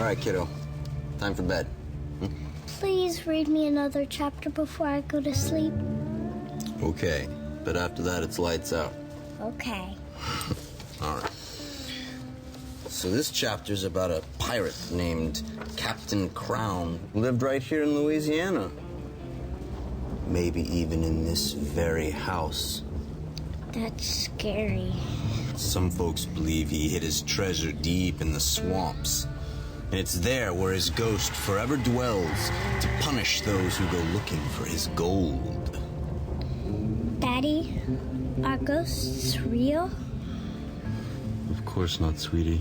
right, kiddo. Time for bed. Please read me another chapter before I go to sleep. Okay, but after that, it's lights out. Okay. All right. So this chapter's about a pirate named Captain Crown who lived right here in Louisiana. Maybe even in this very house. That's scary. Some folks believe he hid his treasure deep in the swamps. And it's there where his ghost forever dwells to punish those who go looking for his gold. Daddy, are ghosts real? Of course not, sweetie.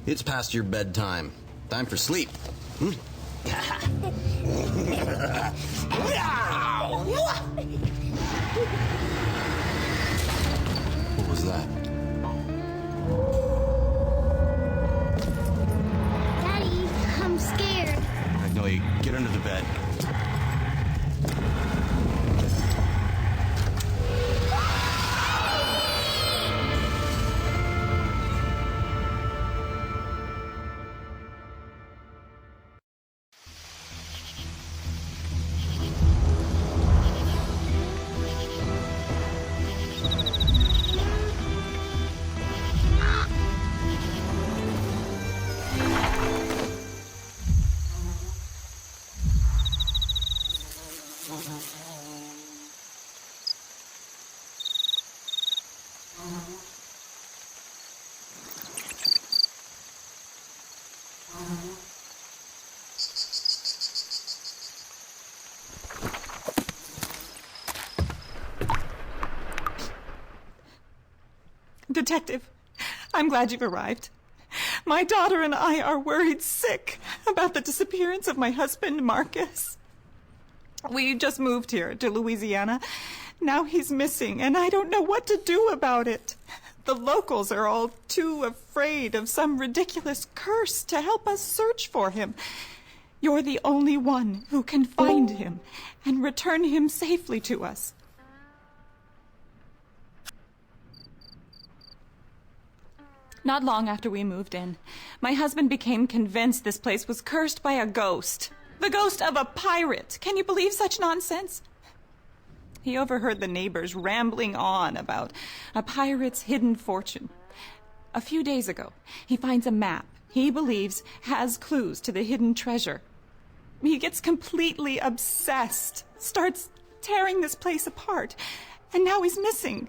It's past your bedtime. Time for sleep. What was that? Daddy, I'm scared. Magnolia, get under the bed. Detective, I'm glad you've arrived. My daughter and I are worried sick about the disappearance of my husband, Marcus. We just moved here to Louisiana. Now he's missing, and I don't know what to do about it. The locals are all too afraid of some ridiculous curse to help us search for him. You're the only one who can find him and return him safely to us. Not long after we moved in, my husband became convinced this place was cursed by a ghost. The ghost of a pirate. Can you believe such nonsense? He overheard the neighbors rambling on about a pirate's hidden fortune. A few days ago, he finds a map he believes has clues to the hidden treasure. He gets completely obsessed, starts tearing this place apart, and now he's missing.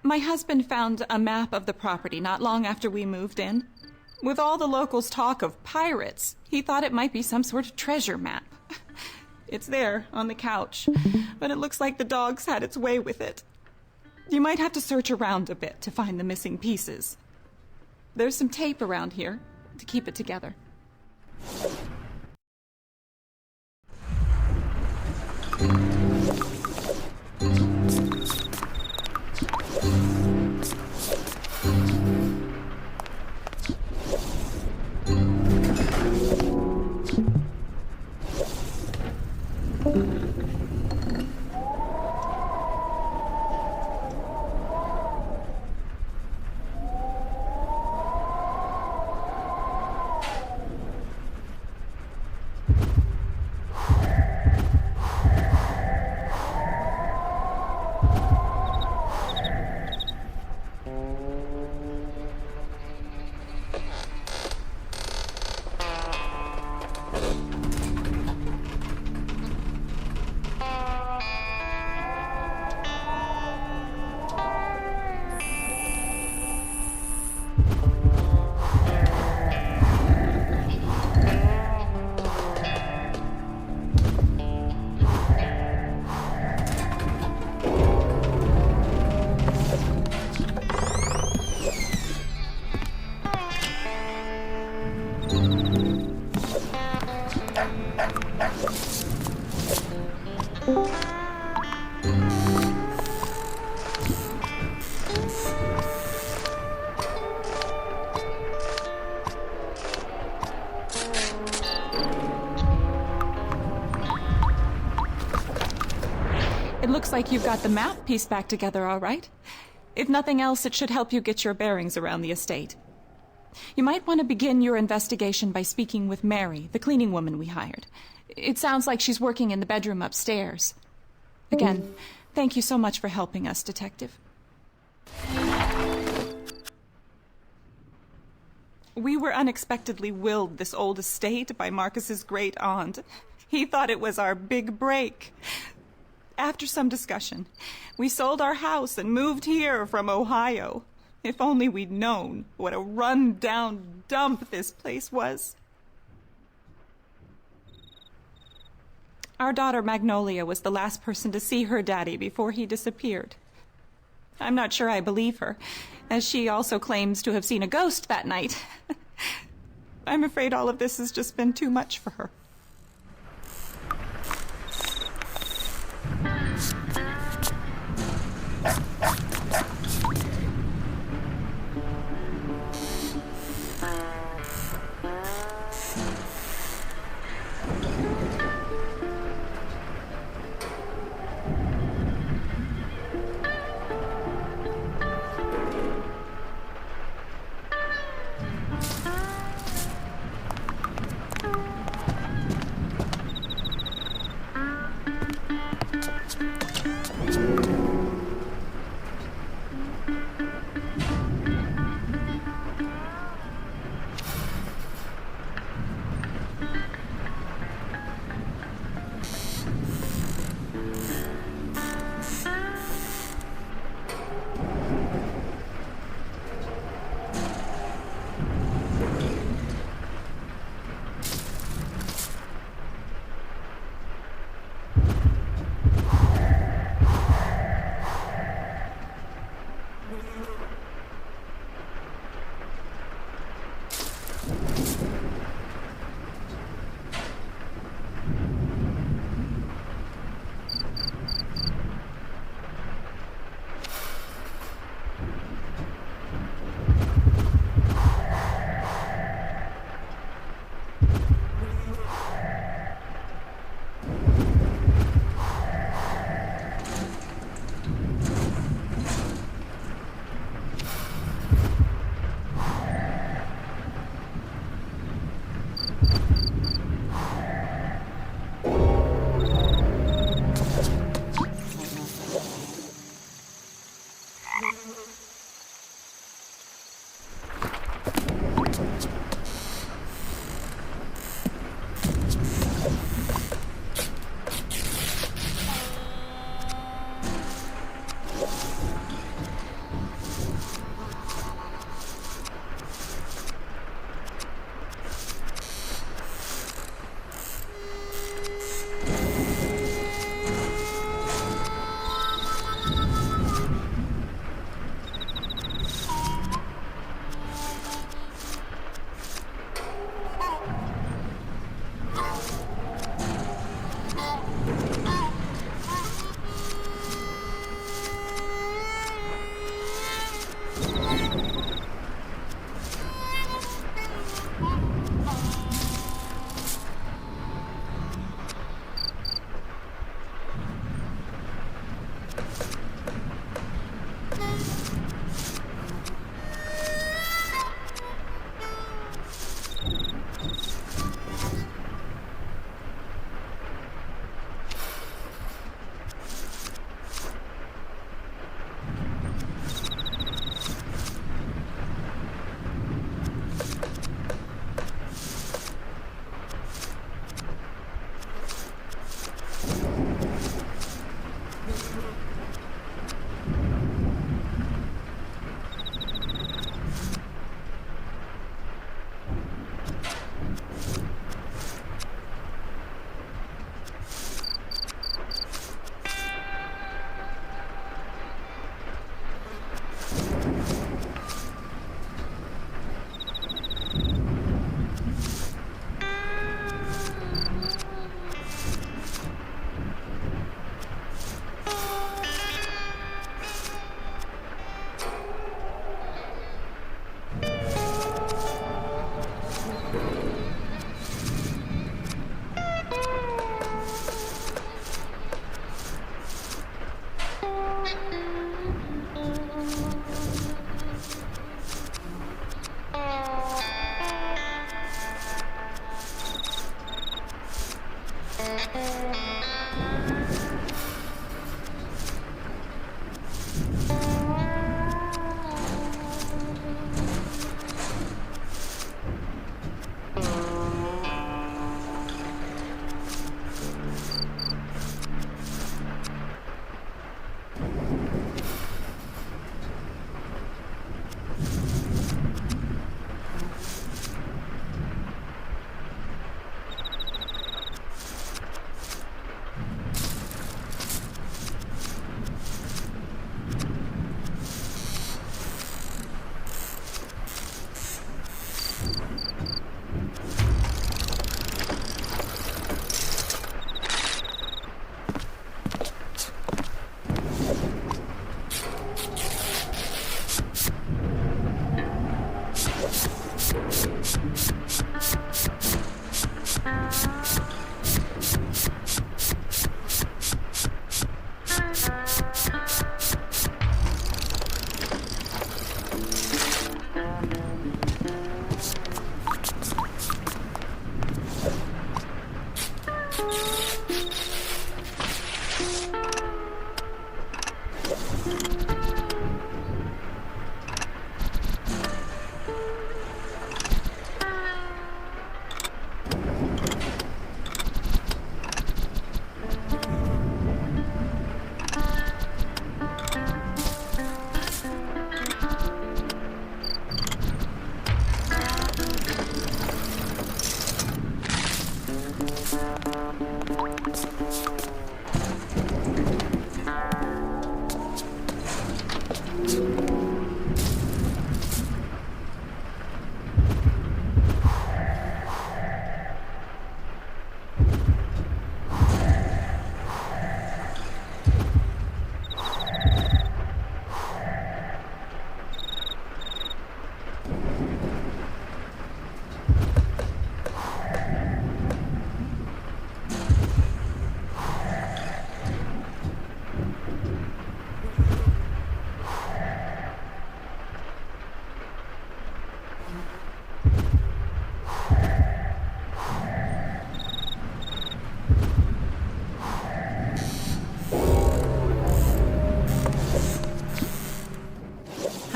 My husband found a map of the property not long after we moved in. With all the locals' talk of pirates, he thought it might be some sort of treasure map. It's there on the couch, but it looks like the dogs had its way with it. You might have to search around a bit to find the missing pieces. There's some tape around here to keep it together. It looks like you've got the map pieced back together all right. If nothing else, it should help you get your bearings around the estate. You might want to begin your investigation by speaking with Mary, the cleaning woman we hired. It sounds like she's working in the bedroom upstairs. Again, thank you so much for helping us, Detective. We were unexpectedly willed this old estate by Marcus's great aunt. He thought it was our big break. After some discussion, we sold our house and moved here from Ohio. If only we'd known what a run-down dump this place was. Our daughter Magnolia was the last person to see her daddy before he disappeared. I'm not sure I believe her, as she also claims to have seen a ghost that night. I'm afraid all of this has just been too much for her.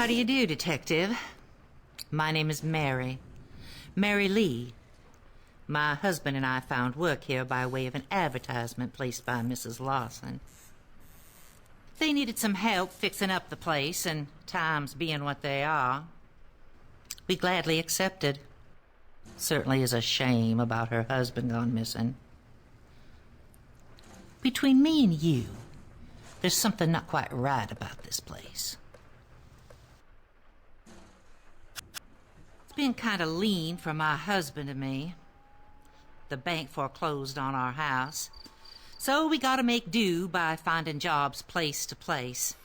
How do you do, Detective? My name is Mary. Mary Lee. My husband and I found work here by way of an advertisement placed by Mrs. Lawson. They needed some help fixing up the place, and times being what they are, we gladly accepted. Certainly is a shame about her husband gone missing. Between me and you, there's something not quite right about this place. It's been kind of lean for my husband and me. The bank foreclosed on our house, so we gotta make do by finding jobs place to place.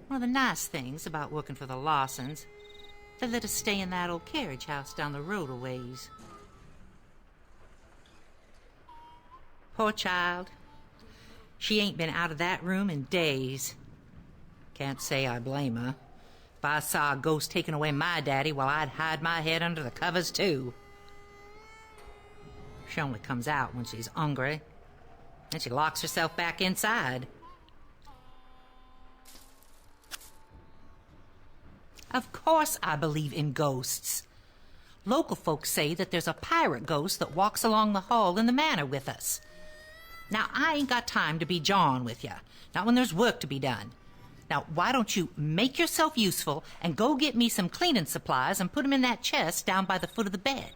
One of the nice things about working for the Lawsons, they let us stay in that old carriage house down the road a ways. Poor child. She ain't been out of that room in days. Can't say I blame her. If I saw a ghost taking away my daddy, well, I'd hide my head under the covers, too. She only comes out when she's hungry. Then she locks herself back inside. Of course I believe in ghosts. Local folks say that there's a pirate ghost that walks along the hall in the manor with us. Now, I ain't got time to be jawing with you. Not when there's work to be done. Now, why don't you make yourself useful and go get me some cleaning supplies and put them in that chest down by the foot of the bed?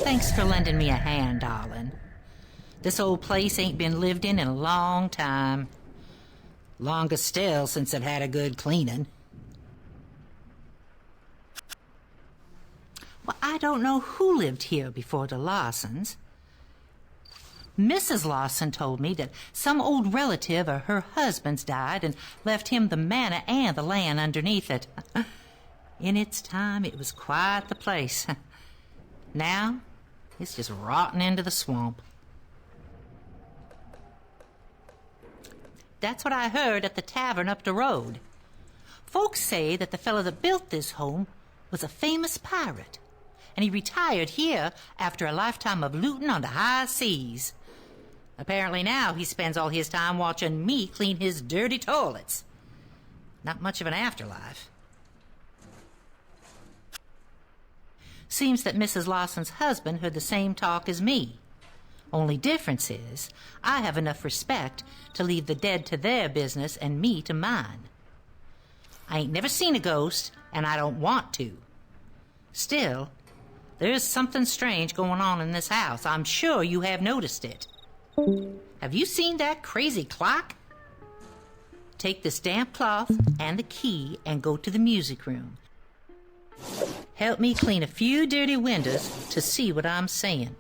Thanks for lending me a hand, darling. This old place ain't been lived in a long time. Longest still since it had a good cleaning. Well, I don't know who lived here before the Lawsons. Mrs. Lawson told me that some old relative of her husband's died and left him the manor and the land underneath it. In its time, it was quite the place. Now, it's just rotting into the swamp. That's what I heard at the tavern up the road. Folks say that the fellow that built this home was a famous pirate, and he retired here after a lifetime of looting on the high seas. Apparently now he spends all his time watching me clean his dirty toilets. Not much of an afterlife. Seems that Mrs. Lawson's husband heard the same talk as me. Only difference is, I have enough respect to leave the dead to their business and me to mine. I ain't never seen a ghost, and I don't want to. Still, there's something strange going on in this house. I'm sure you have noticed it. Have you seen that crazy clock? Take this damp cloth and the key and go to the music room. Help me clean a few dirty windows to see what I'm saying.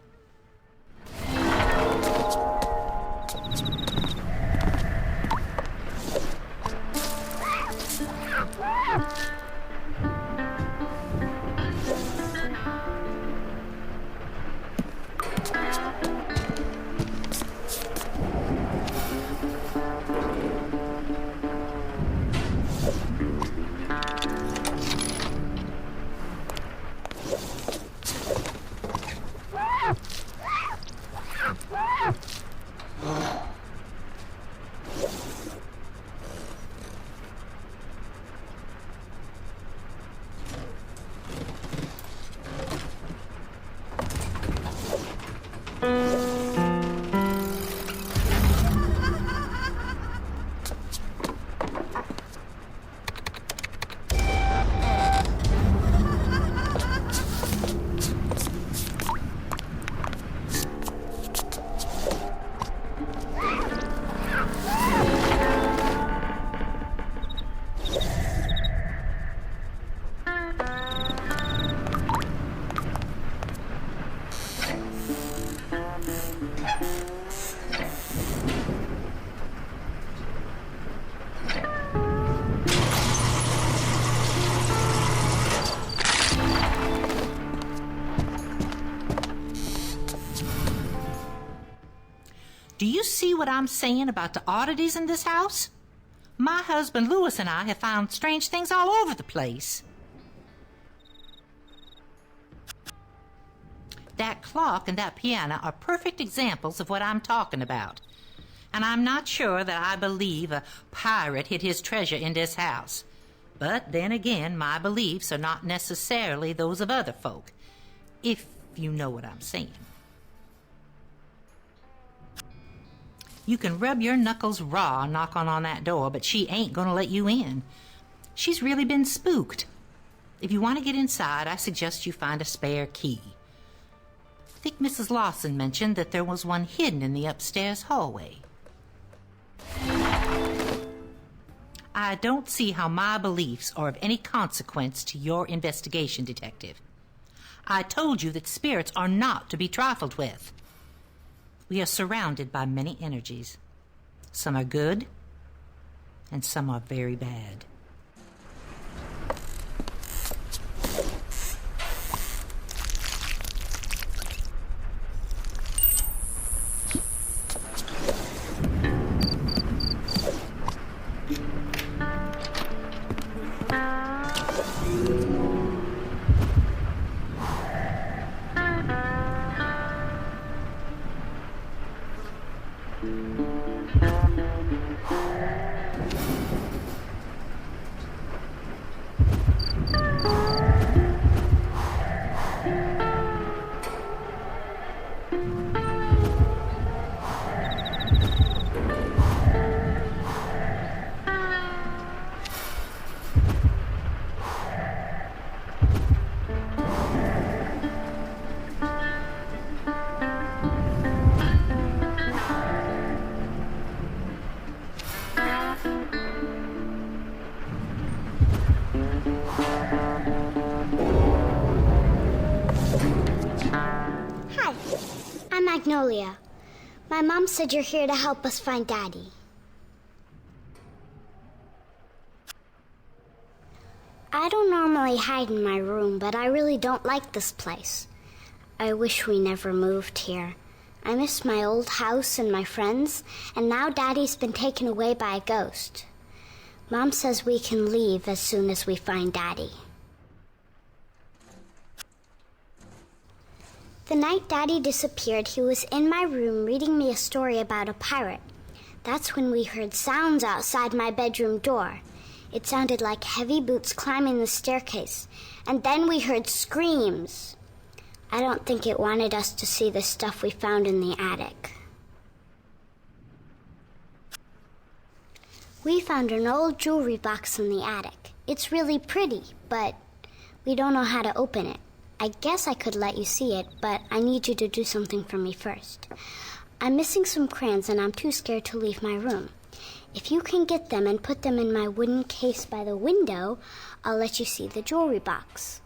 Do you see what I'm saying about the oddities in this house? My husband Louis and I have found strange things all over the place. That clock and that piano are perfect examples of what I'm talking about. And I'm not sure that I believe a pirate hid his treasure in this house. But then again, my beliefs are not necessarily those of other folk, if you know what I'm saying. You can rub your knuckles raw knocking on that door, but she ain't gonna let you in. She's really been spooked. If you want to get inside, I suggest you find a spare key. I think Mrs. Lawson mentioned that there was one hidden in the upstairs hallway. I don't see how my beliefs are of any consequence to your investigation, Detective. I told you that spirits are not to be trifled with. We are surrounded by many energies. Some are good, and some are very bad. Magnolia. My mom said you're here to help us find Daddy. I don't normally hide in my room, but I really don't like this place. I wish we never moved here. I miss my old house and my friends, and now Daddy's been taken away by a ghost. Mom says we can leave as soon as we find Daddy. The night Daddy disappeared, he was in my room reading me a story about a pirate. That's when we heard sounds outside my bedroom door. It sounded like heavy boots climbing the staircase, and then we heard screams. I don't think it wanted us to see the stuff we found in the attic. We found an old jewelry box in the attic. It's really pretty, but we don't know how to open it. I guess I could let you see it, but I need you to do something for me first. I'm missing some crayons and I'm too scared to leave my room. If you can get them and put them in my wooden case by the window, I'll let you see the jewelry box.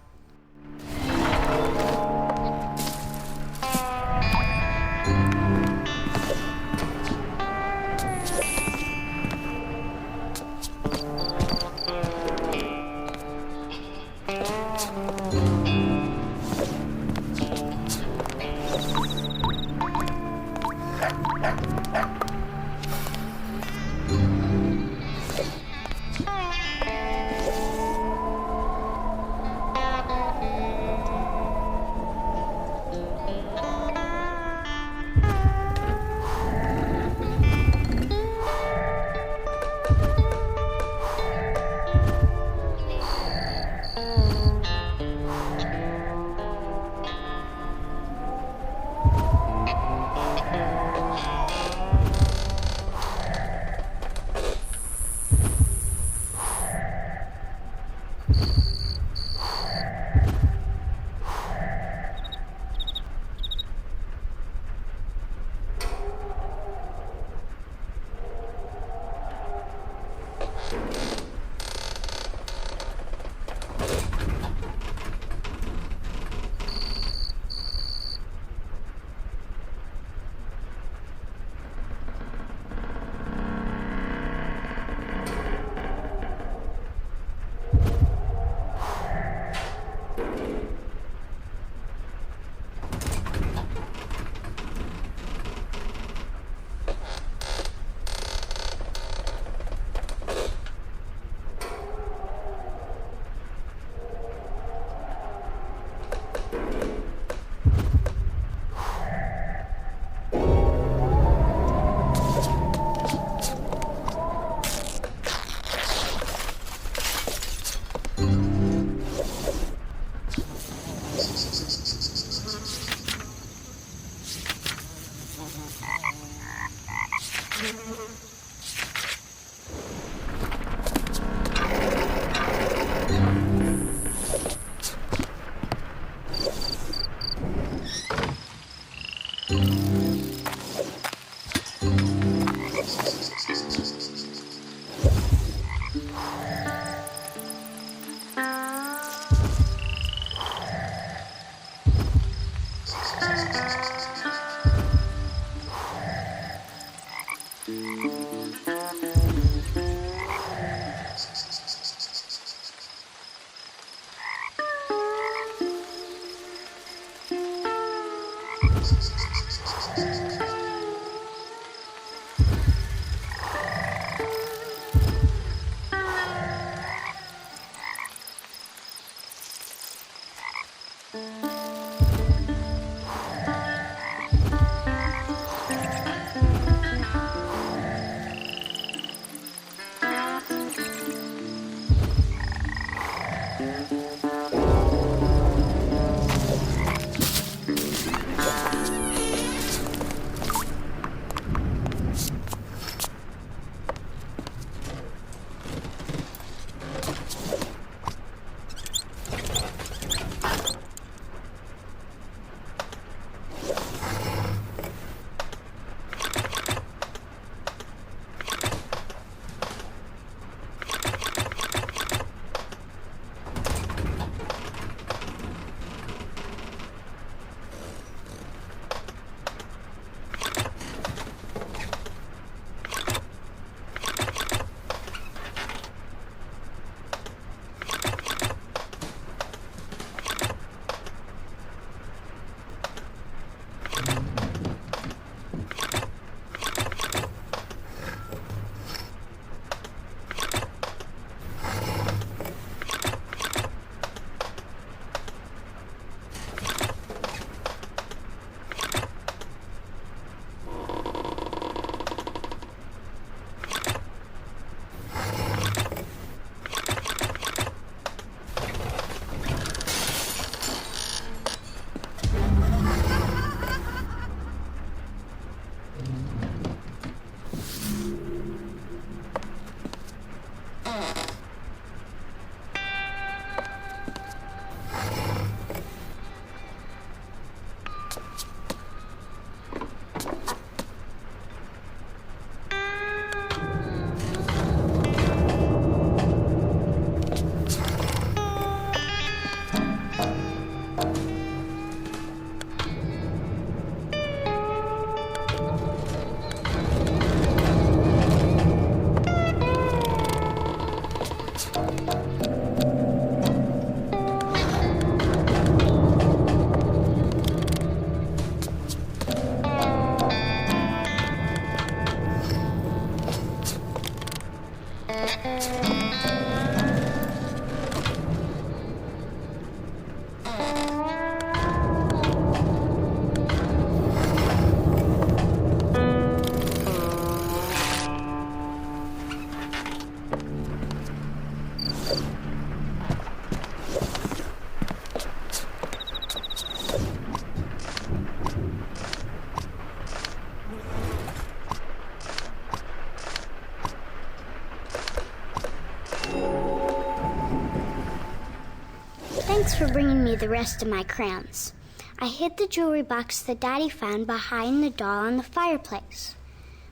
Thanks for bringing me the rest of my crayons. I hid the jewelry box that Daddy found behind the doll on the fireplace.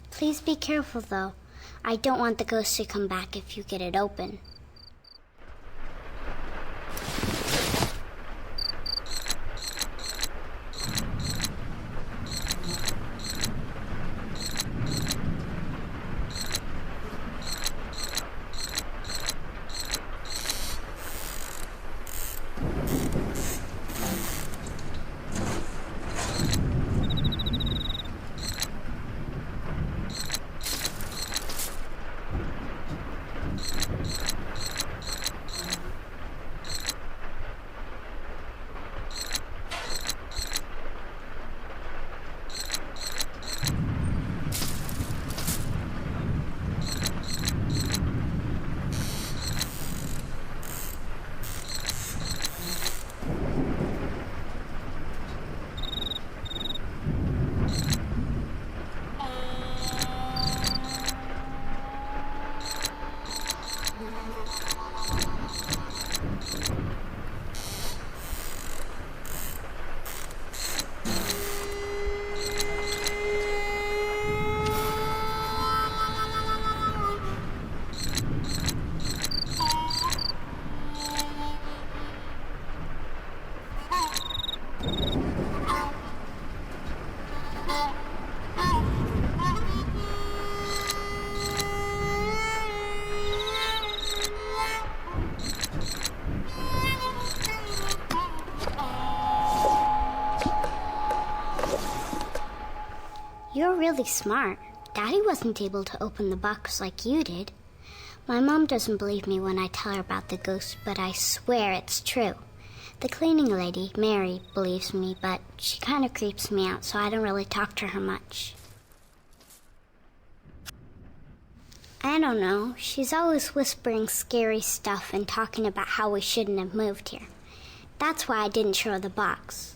Please be careful, though. I don't want the ghost to come back if you get it open. really smart. Daddy wasn't able to open the box like you did. My mom doesn't believe me when I tell her about the ghost, but I swear it's true. The cleaning lady, Mary, believes me, but she kind of creeps me out, so I don't really talk to her much. I don't know. She's always whispering scary stuff and talking about how we shouldn't have moved here. That's why I didn't show her the box.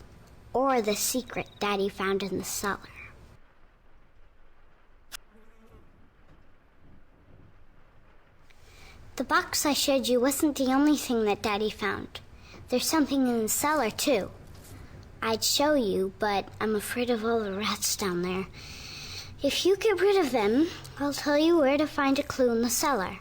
Or the secret Daddy found in the cellar. The box I showed you wasn't the only thing that Daddy found. There's something in the cellar, too. I'd show you, but I'm afraid of all the rats down there. If you get rid of them, I'll tell you where to find a clue in the cellar.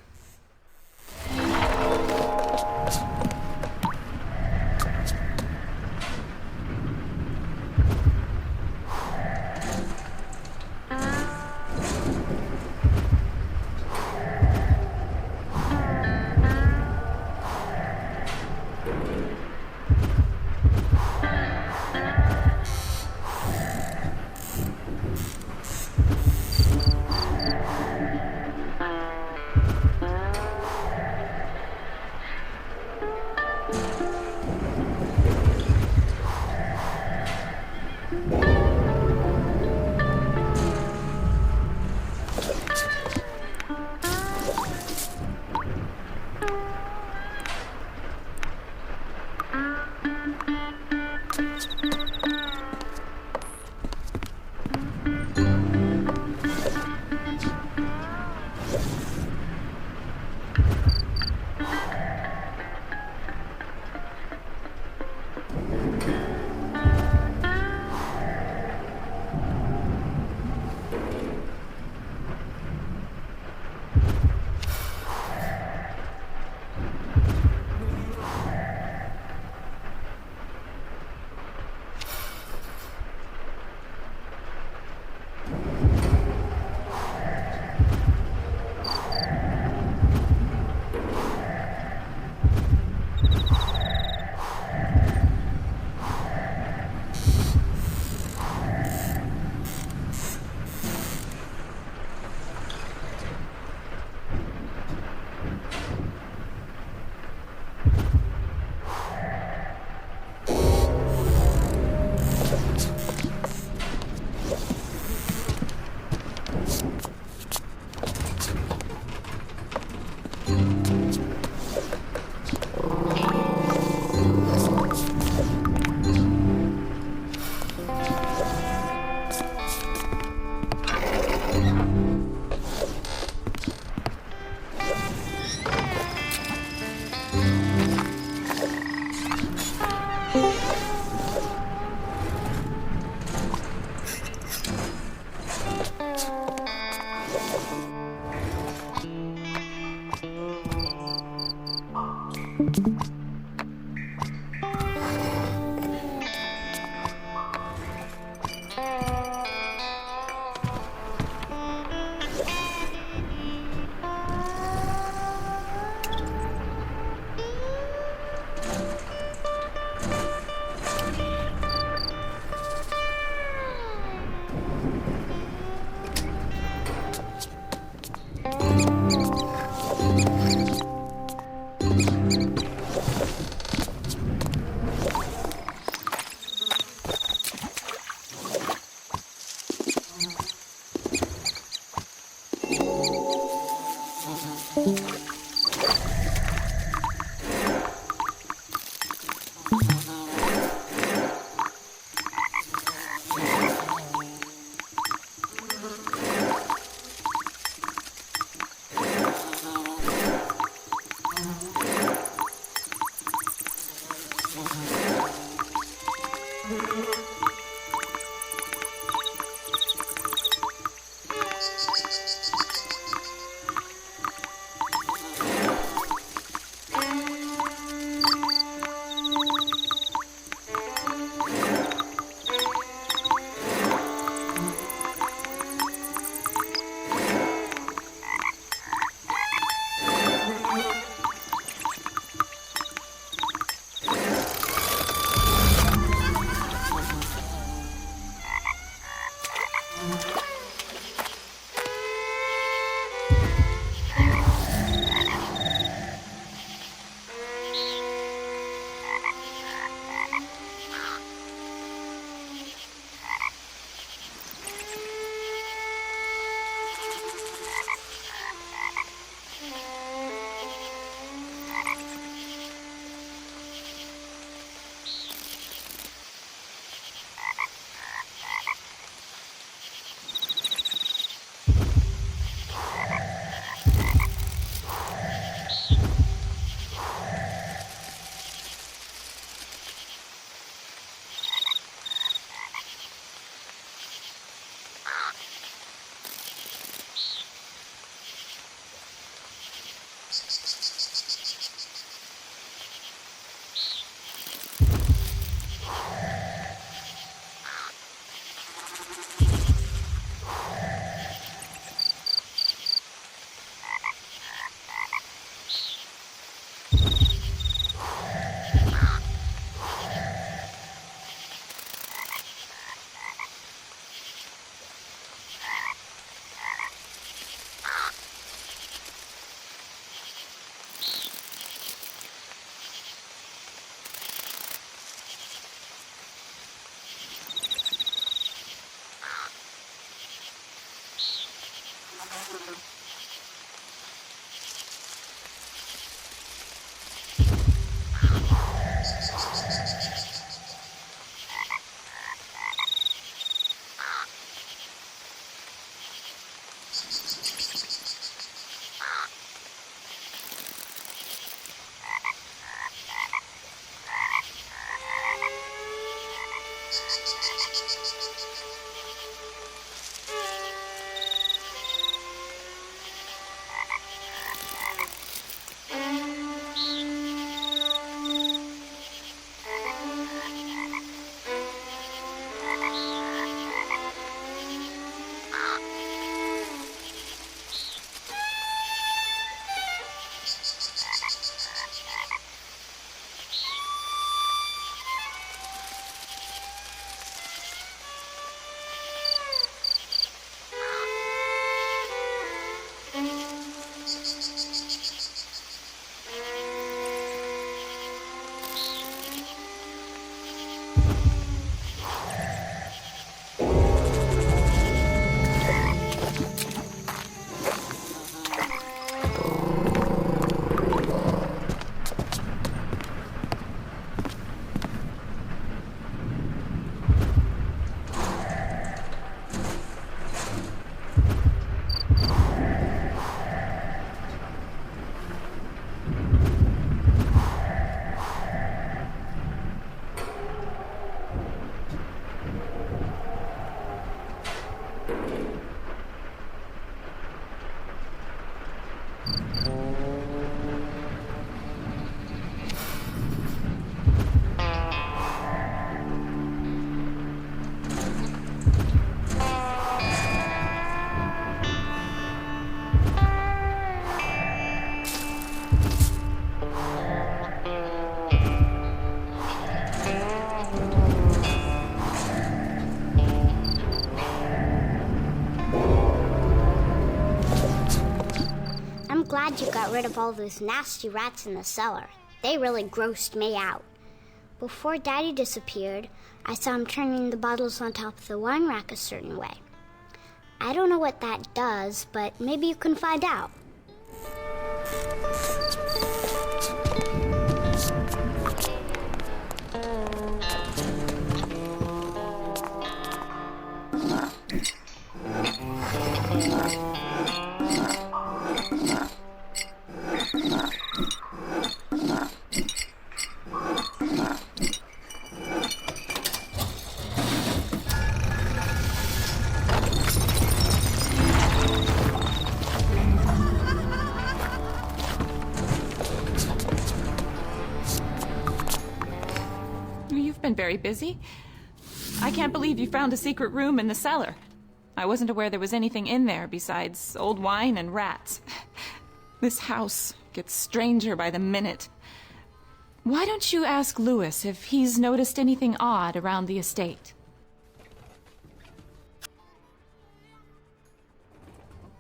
Glad you got rid of all those nasty rats in the cellar. They really grossed me out. Before Daddy disappeared, I saw him turning the bottles on top of the wine rack a certain way. I don't know what that does, but maybe you can find out. Been very busy. I can't believe you found a secret room in the cellar. I wasn't aware there was anything in there besides old wine and rats. This house gets stranger by the minute. Why don't you ask Louis if he's noticed anything odd around the estate?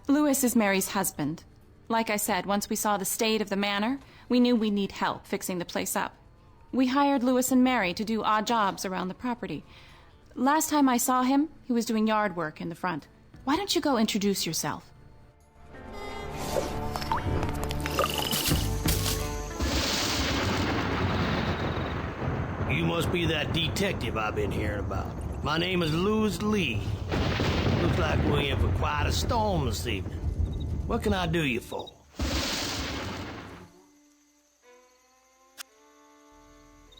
Louis is Mary's husband. Like I said, once we saw the state of the manor, we knew we'd need help fixing the place up. We hired Louis and Mary to do odd jobs around the property. Last time I saw him, he was doing yard work in the front. Why don't you go introduce yourself? You must be that detective I've been hearing about. My name is Louis Lee. Looks like we're in for quite a storm this evening. What can I do you for?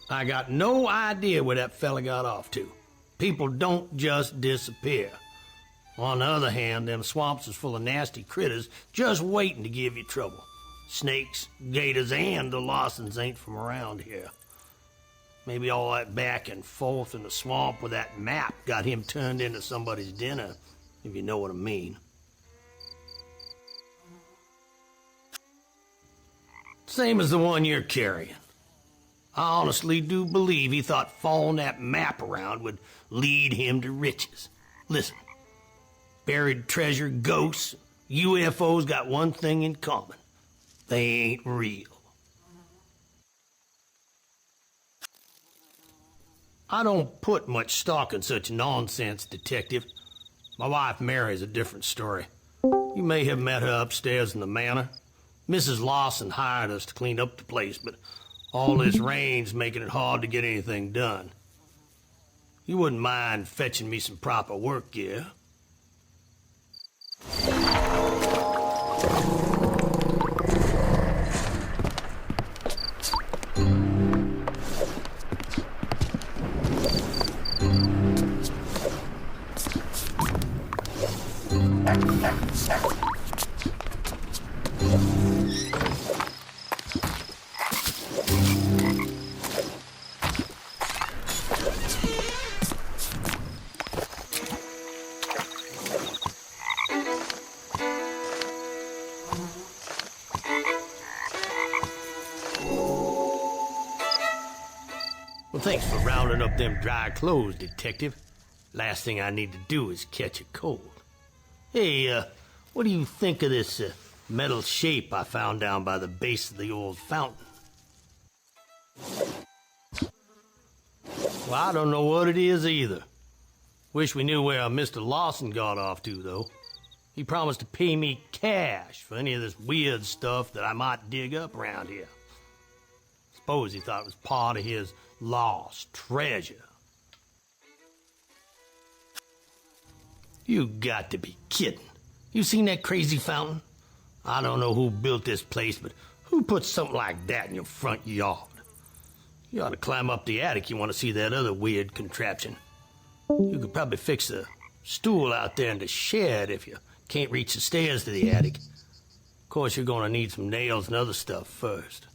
I got no idea where that fella got off to. People don't just disappear. On the other hand, them swamps is full of nasty critters just waiting to give you trouble. Snakes, gators, and the Lawsons ain't from around here. Maybe all that back and forth in the swamp with that map got him turned into somebody's dinner, if you know what I mean. Same as the one you're carrying. I honestly do believe he thought following that map around would lead him to riches. Listen, buried treasure, ghosts, UFOs got one thing in common. They ain't real. I don't put much stock in such nonsense, Detective. My wife Mary's a different story. You may have met her upstairs in the manor. Mrs. Lawson hired us to clean up the place, but all this rain's making it hard to get anything done. You wouldn't mind fetching me some proper work gear? Well, thanks for rounding up them dry clothes, Detective. Last thing I need to do is catch a cold. Hey, what do you think of this metal shape I found down by the base of the old fountain? Well, I don't know what it is either. Wish we knew where Mr. Lawson got off to, though. He promised to pay me cash for any of this weird stuff that I might dig up around here. Suppose he thought it was part of his lost treasure. You got to be kidding. You seen that crazy fountain? I don't know who built this place, but who put something like that in your front yard? You ought to climb up the attic. You want to see that other weird contraption. You could probably fix a stool out there in the shed if you can't reach the stairs to the attic. Of course, you're going to need some nails and other stuff first.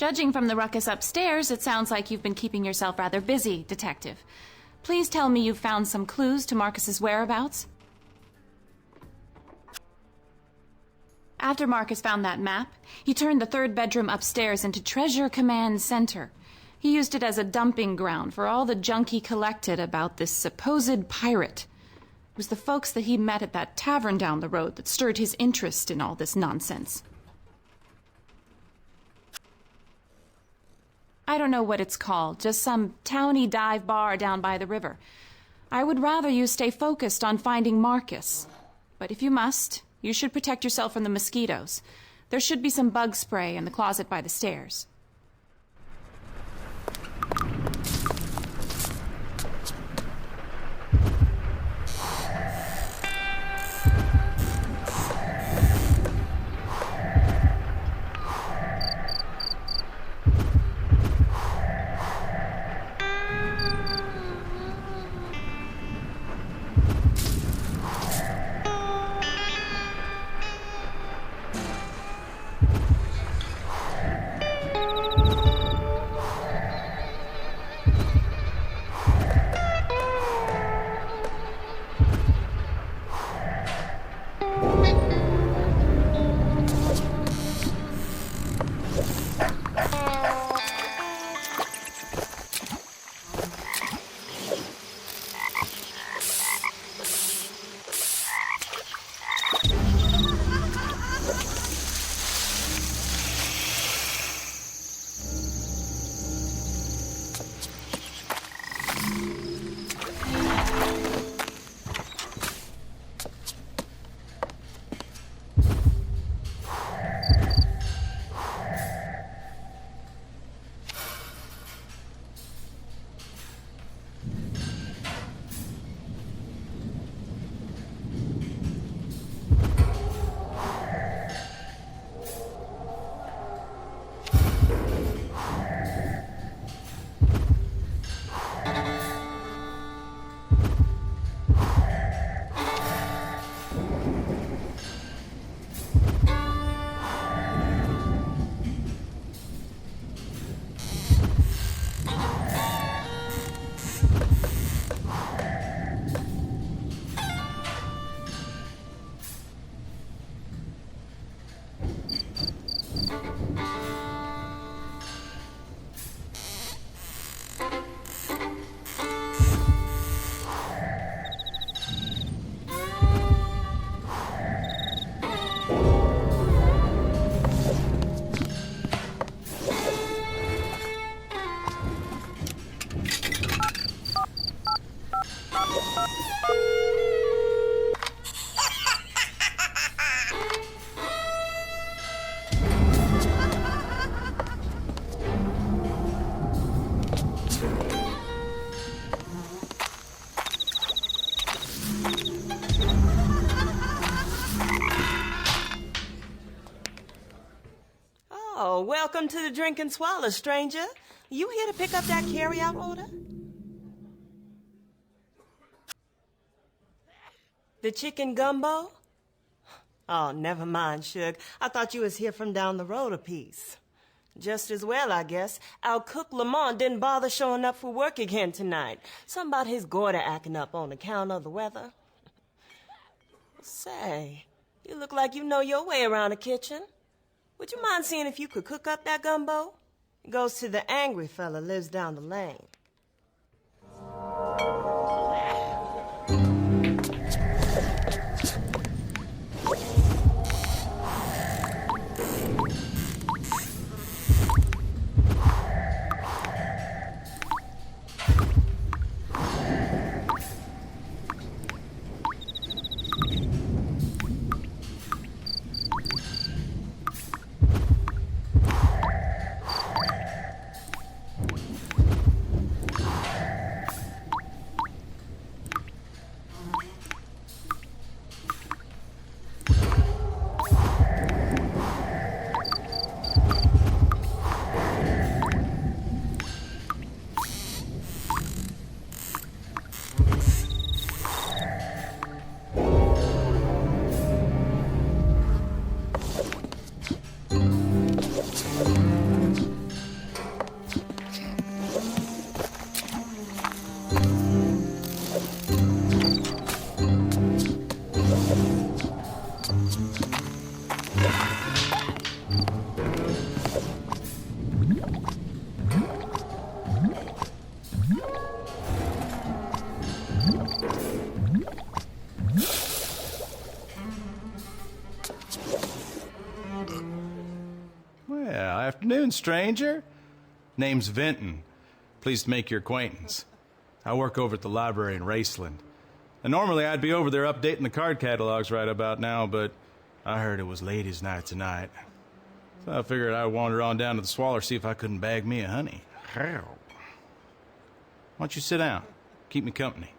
Judging from the ruckus upstairs, it sounds like you've been keeping yourself rather busy, Detective. Please tell me you've found some clues to Marcus's whereabouts. After Marcus found that map, he turned the third bedroom upstairs into Treasure Command Center. He used it as a dumping ground for all the junk he collected about this supposed pirate. It was the folks that he met at that tavern down the road that stirred his interest in all this nonsense. I don't know what it's called, just some towny dive bar down by the river. I would rather you stay focused on finding Marcus. But if you must, you should protect yourself from the mosquitoes. There should be some bug spray in the closet by the stairs. Welcome to the Drink and Swallow, stranger. You here to pick up that carry-out order? The chicken gumbo? Oh, never mind, Suge. I thought you was here from down the road a piece. Just as well, I guess. Our cook Lamont didn't bother showing up for work again tonight. Something about his goiter acting up on account of the weather. Say, you look like you know your way around the kitchen. Would you mind seeing if you could cook up that gumbo? It goes to the angry fella lives down the lane. Well, afternoon, stranger. Name's Vinton. Pleased to make your acquaintance. I work over at the library in Raceland. And normally I'd be over there updating the card catalogs right about now, but I heard it was ladies' night tonight. So I figured I'd wander on down to the Swaller, see if I couldn't bag me a honey. Why don't you sit down? Keep me company.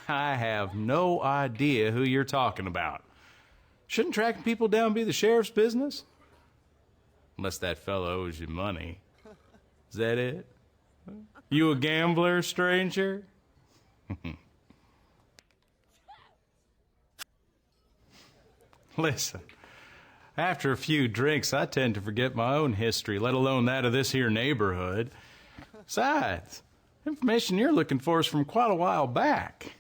I have no idea who you're talking about. Shouldn't tracking people down be the sheriff's business? Unless that fellow owes you money. Is that it? You a gambler, stranger? Listen, after a few drinks, I tend to forget my own history, let alone that of this here neighborhood. Besides, information you're looking for is from quite a while back.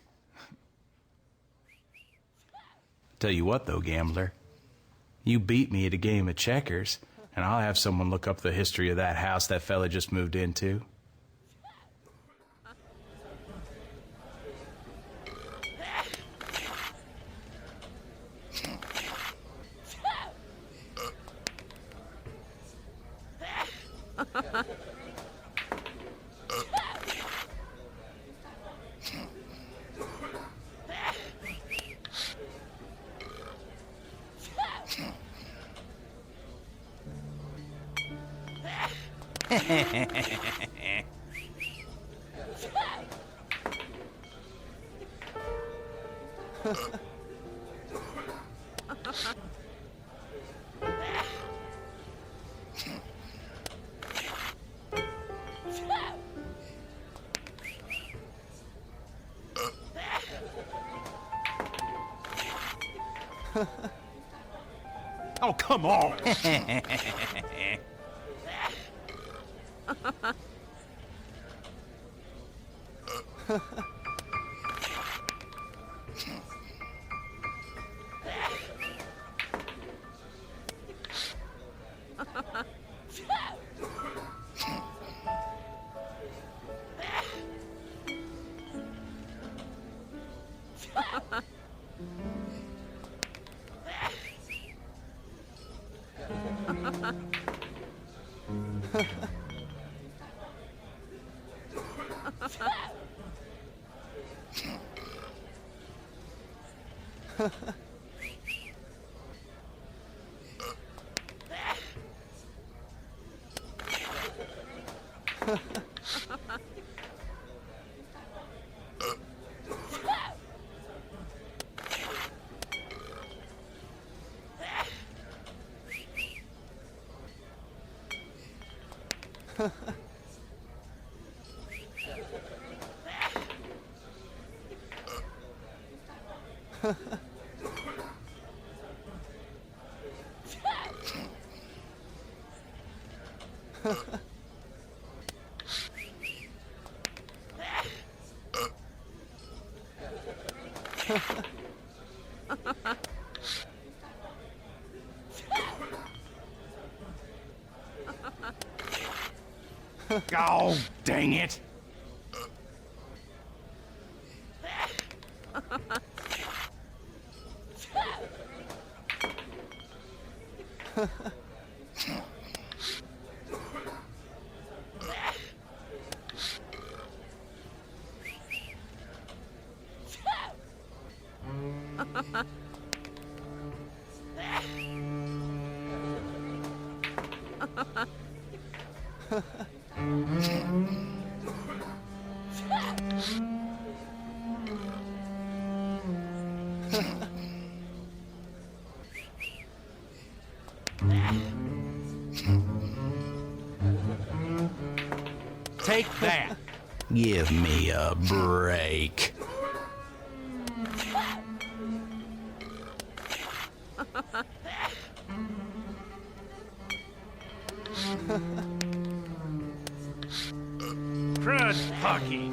Tell you what, though, gambler. You beat me at a game of checkers, and I'll have someone look up the history of that house that fella just moved into. Oh, come on! Oh, dang it! Take that. Give me a break. Crud Pucky.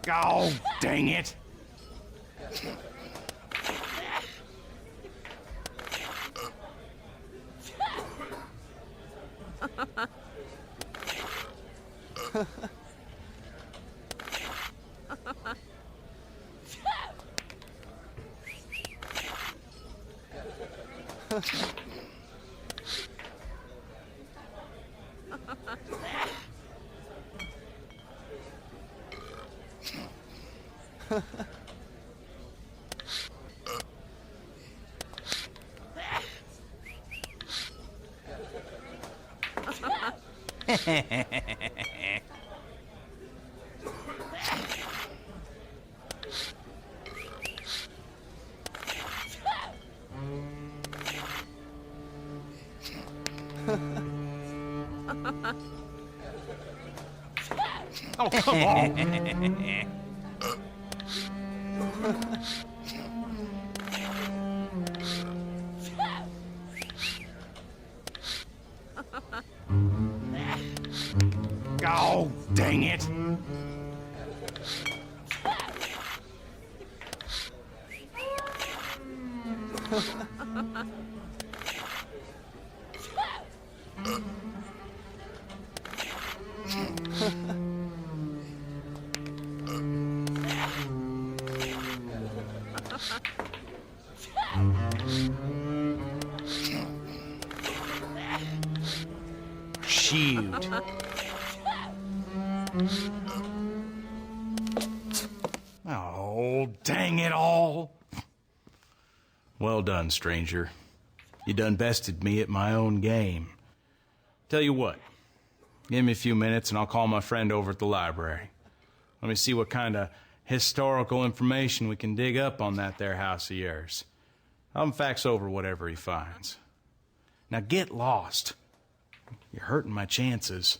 Oh, dang it! Oh, come on! Oh, dang it! Shoot. Oh, dang it all. Well done, stranger. You done bested me at my own game. Tell you what, give me a few minutes and I'll call my friend over at the library. Let me see what kind of historical information we can dig up on that there house of yours. I'll have him fax over whatever he finds. Now get lost. You're hurting my chances.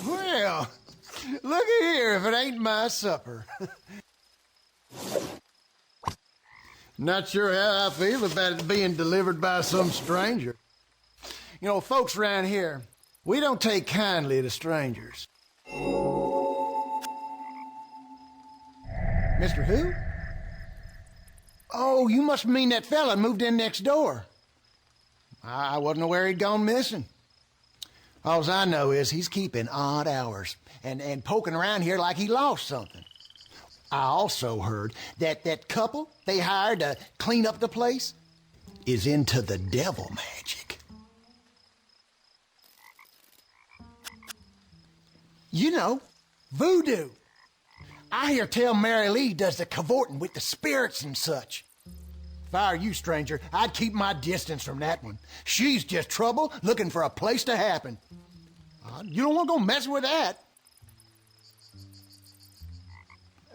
Well, looky here if it ain't my supper. Not sure how I feel about it being delivered by some stranger. You know, folks around here, we don't take kindly to strangers. Mr. Who? Oh, you must mean that fella moved in next door. I wasn't aware he'd gone missing. All I know is he's keeping odd hours and poking around here like he lost something. I also heard that that couple they hired to clean up the place is into the devil magic. You know, voodoo. I hear tell Mary Lee does the cavorting with the spirits and such. If I were you, stranger, I'd keep my distance from that one. She's just trouble looking for a place to happen. You don't want to go messing with that.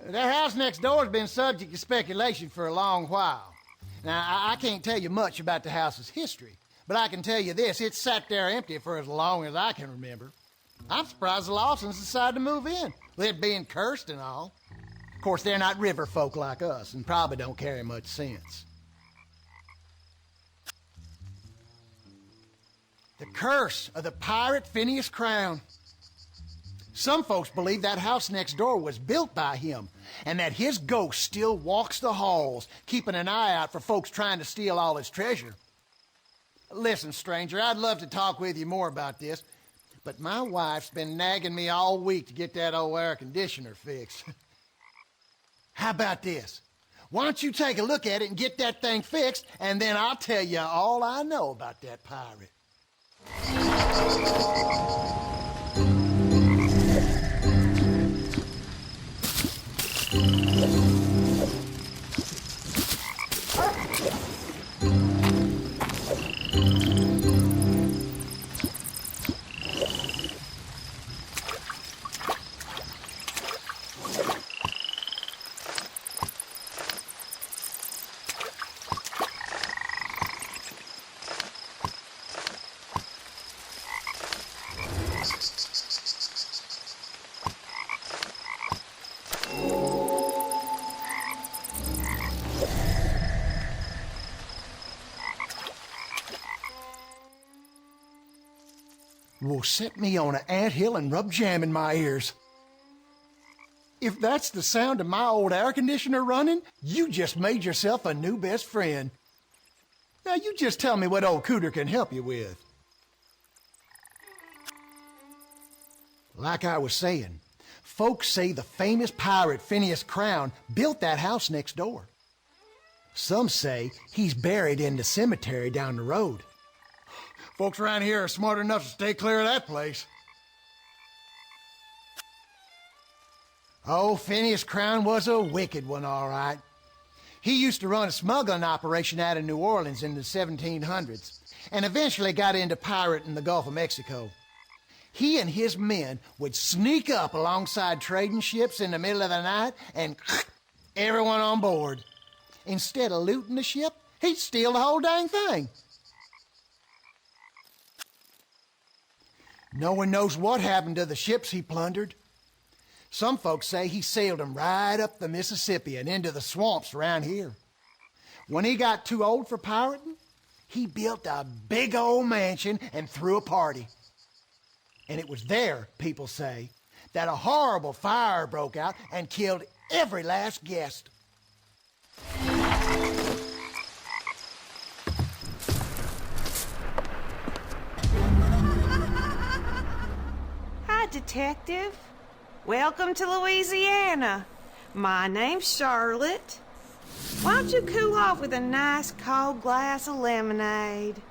That house next door has been subject to speculation for a long while. Now, I can't tell you much about the house's history, but I can tell you this, it's sat there empty for as long as I can remember. I'm surprised the Lawsons decided to move in, with it being cursed and all. Of course, they're not river folk like us, and probably don't carry much sense. The curse of the pirate Phineas Crown. Some folks believe that house next door was built by him, and that his ghost still walks the halls, keeping an eye out for folks trying to steal all his treasure. Listen, stranger, I'd love to talk with you more about this, but my wife's been nagging me all week to get that old air conditioner fixed. How about this? Why don't you take a look at it and get that thing fixed, and then I'll tell you all I know about that pirate. Will set me on an anthill and rub jam in my ears. If that's the sound of my old air conditioner running, you just made yourself a new best friend. Now you just tell me what old Cooter can help you with. Like I was saying, folks say the famous pirate Phineas Crown built that house next door. Some say he's buried in the cemetery down the road. Folks around here are smart enough to stay clear of that place. Oh, Phineas Crown was a wicked one, all right. He used to run a smuggling operation out of New Orleans in the 1700s, and eventually got into pirating in the Gulf of Mexico. He and his men would sneak up alongside trading ships in the middle of the night and everyone on board. Instead of looting the ship, he'd steal the whole dang thing. No one knows what happened to the ships he plundered. Some folks say he sailed them right up the Mississippi and into the swamps around here. When he got too old for pirating, he built a big old mansion and threw a party. And it was there, people say, that a horrible fire broke out and killed every last guest. Hi, Detective. Welcome to Louisiana. My name's Charlotte. Why don't you cool off with a nice cold glass of lemonade?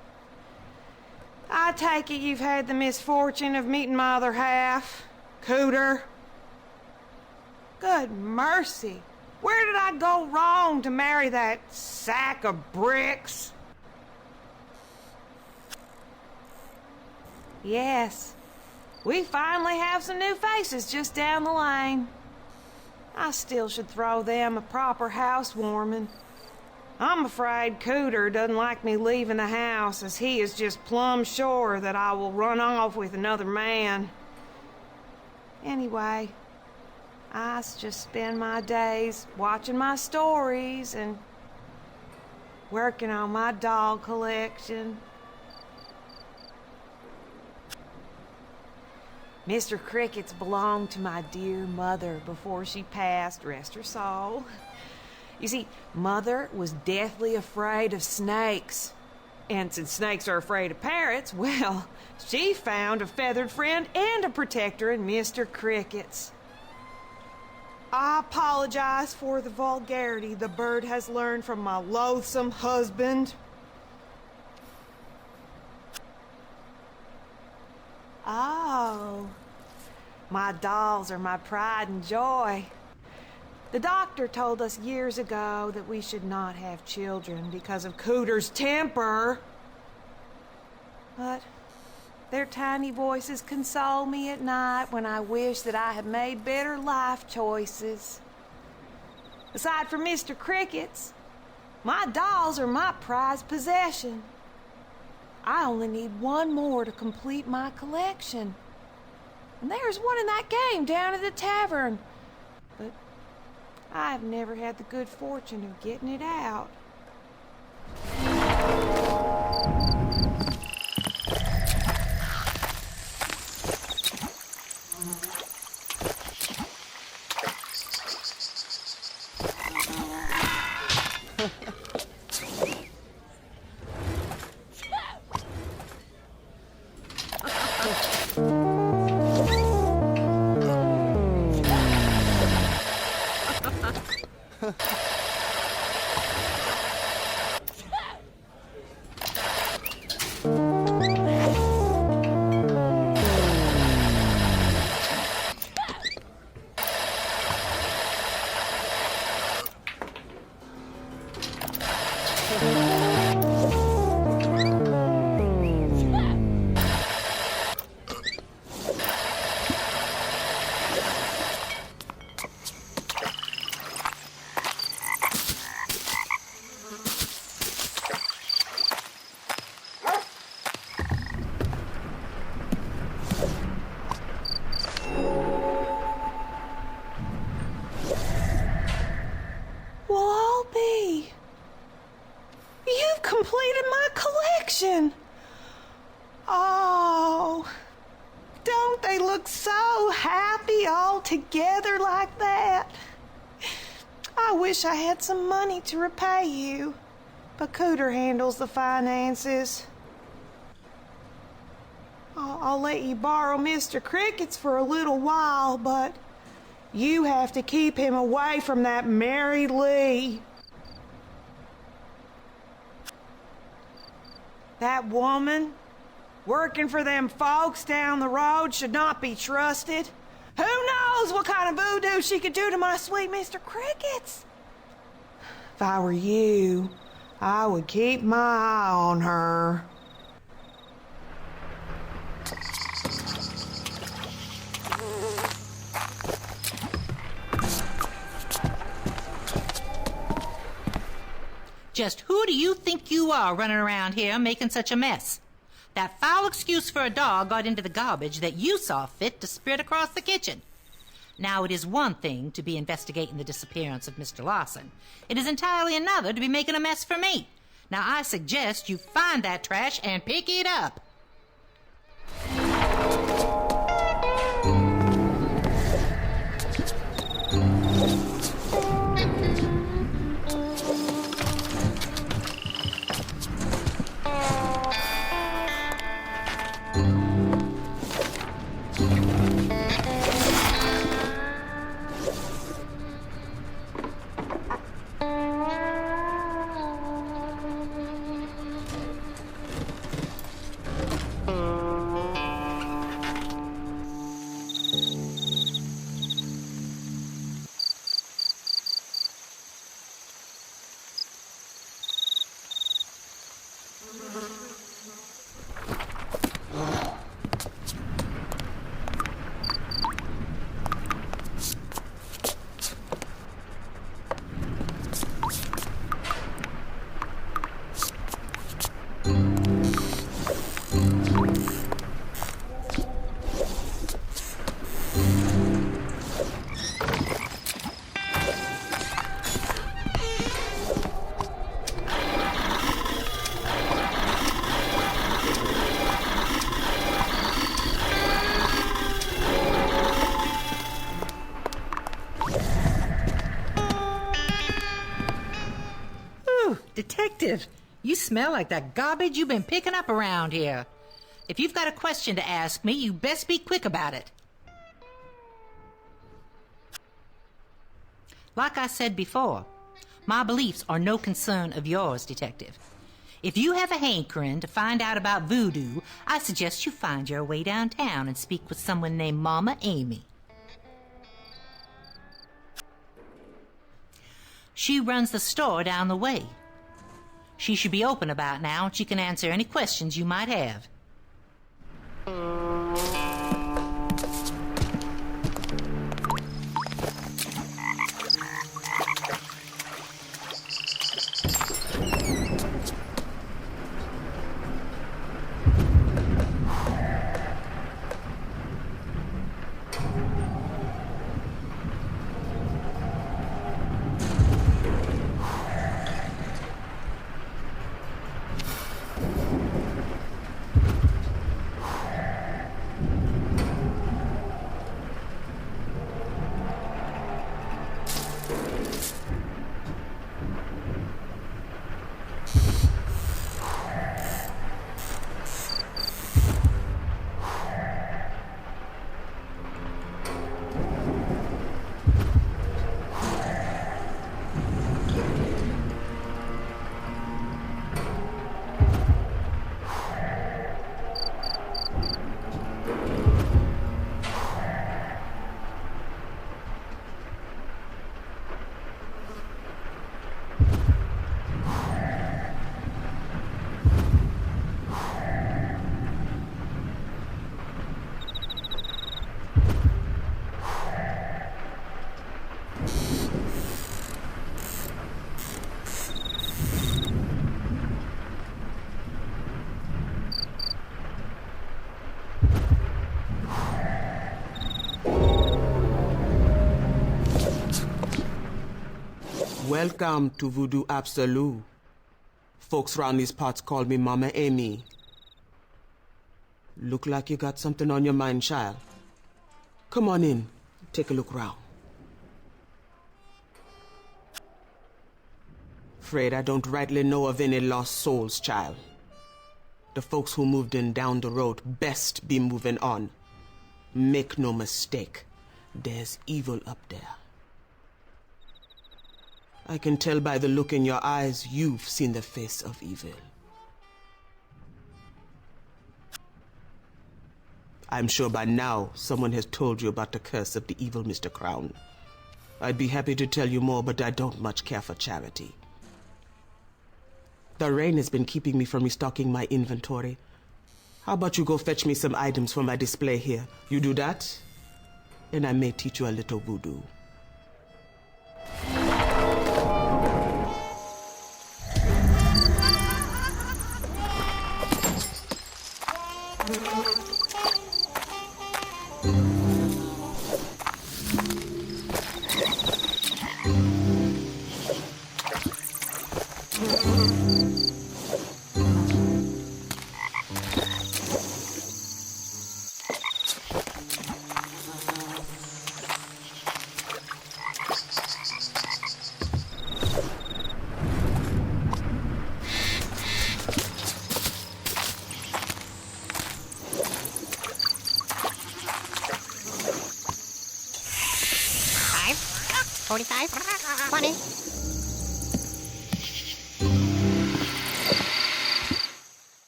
I take it you've had the misfortune of meeting my other half, Cooter. Good mercy. Where did I go wrong to marry that sack of bricks? Yes, we finally have some new faces just down the lane. I still should throw them a proper housewarming. I'm afraid Cooter doesn't like me leaving the house, as he is just plumb sure that I will run off with another man. Anyway, I just spend my days watching my stories and working on my doll collection. Mr. Cricket's belonged to my dear mother before she passed, rest her soul. You see, Mother was deathly afraid of snakes. And since snakes are afraid of parrots, well, she found a feathered friend and a protector in Mr. Cricket's. I apologize for the vulgarity the bird has learned from my loathsome husband. Oh, my dolls are my pride and joy. The doctor told us years ago that we should not have children because of Cooter's temper. But their tiny voices console me at night when I wish that I had made better life choices. Aside from Mr. Cricket's, my dolls are my prized possession. I only need one more to complete my collection. And there's one in that game down at the tavern. But I've never had the good fortune of getting it out. You've completed my collection. Oh, don't they look so happy all together like that? I wish I had some money to repay you, but Cooter handles the finances. I'll let you borrow Mr. Cricket's for a little while, but you have to keep him away from that Mary Lee. That woman working for them folks down the road should not be trusted. Who knows what kind of voodoo she could do to my sweet Mr. Cricket's? If I were you, I would keep my eye on her. Just who do you think you are running around here making such a mess? That foul excuse for a dog got into the garbage that you saw fit to spread across the kitchen. Now, it is one thing to be investigating the disappearance of Mr. Lawson. It is entirely another to be making a mess for me. Now, I suggest you find that trash and pick it up. Detective, you smell like that garbage you've been picking up around here. If you've got a question to ask me, you best be quick about it. Like I said before, my beliefs are no concern of yours, Detective. If you have a hankering to find out about voodoo, I suggest you find your way downtown and speak with someone named Mama Amy. She runs the store down the way. She should be open about now, and she can answer any questions you might have. Welcome to Voodoo Absolute. Folks around these parts call me Mama Amy. Look like you got something on your mind, child. Come on in, take a look round. Afraid I don't rightly know of any lost souls, child. The folks who moved in down the road best be moving on. Make no mistake, there's evil up there. I can tell by the look in your eyes you've seen the face of evil. I'm sure by now someone has told you about the curse of the evil Mr. Crown. I'd be happy to tell you more, but I don't much care for charity. The rain has been keeping me from restocking my inventory. How about you go fetch me some items for my display here? You do that, and I may teach you a little voodoo.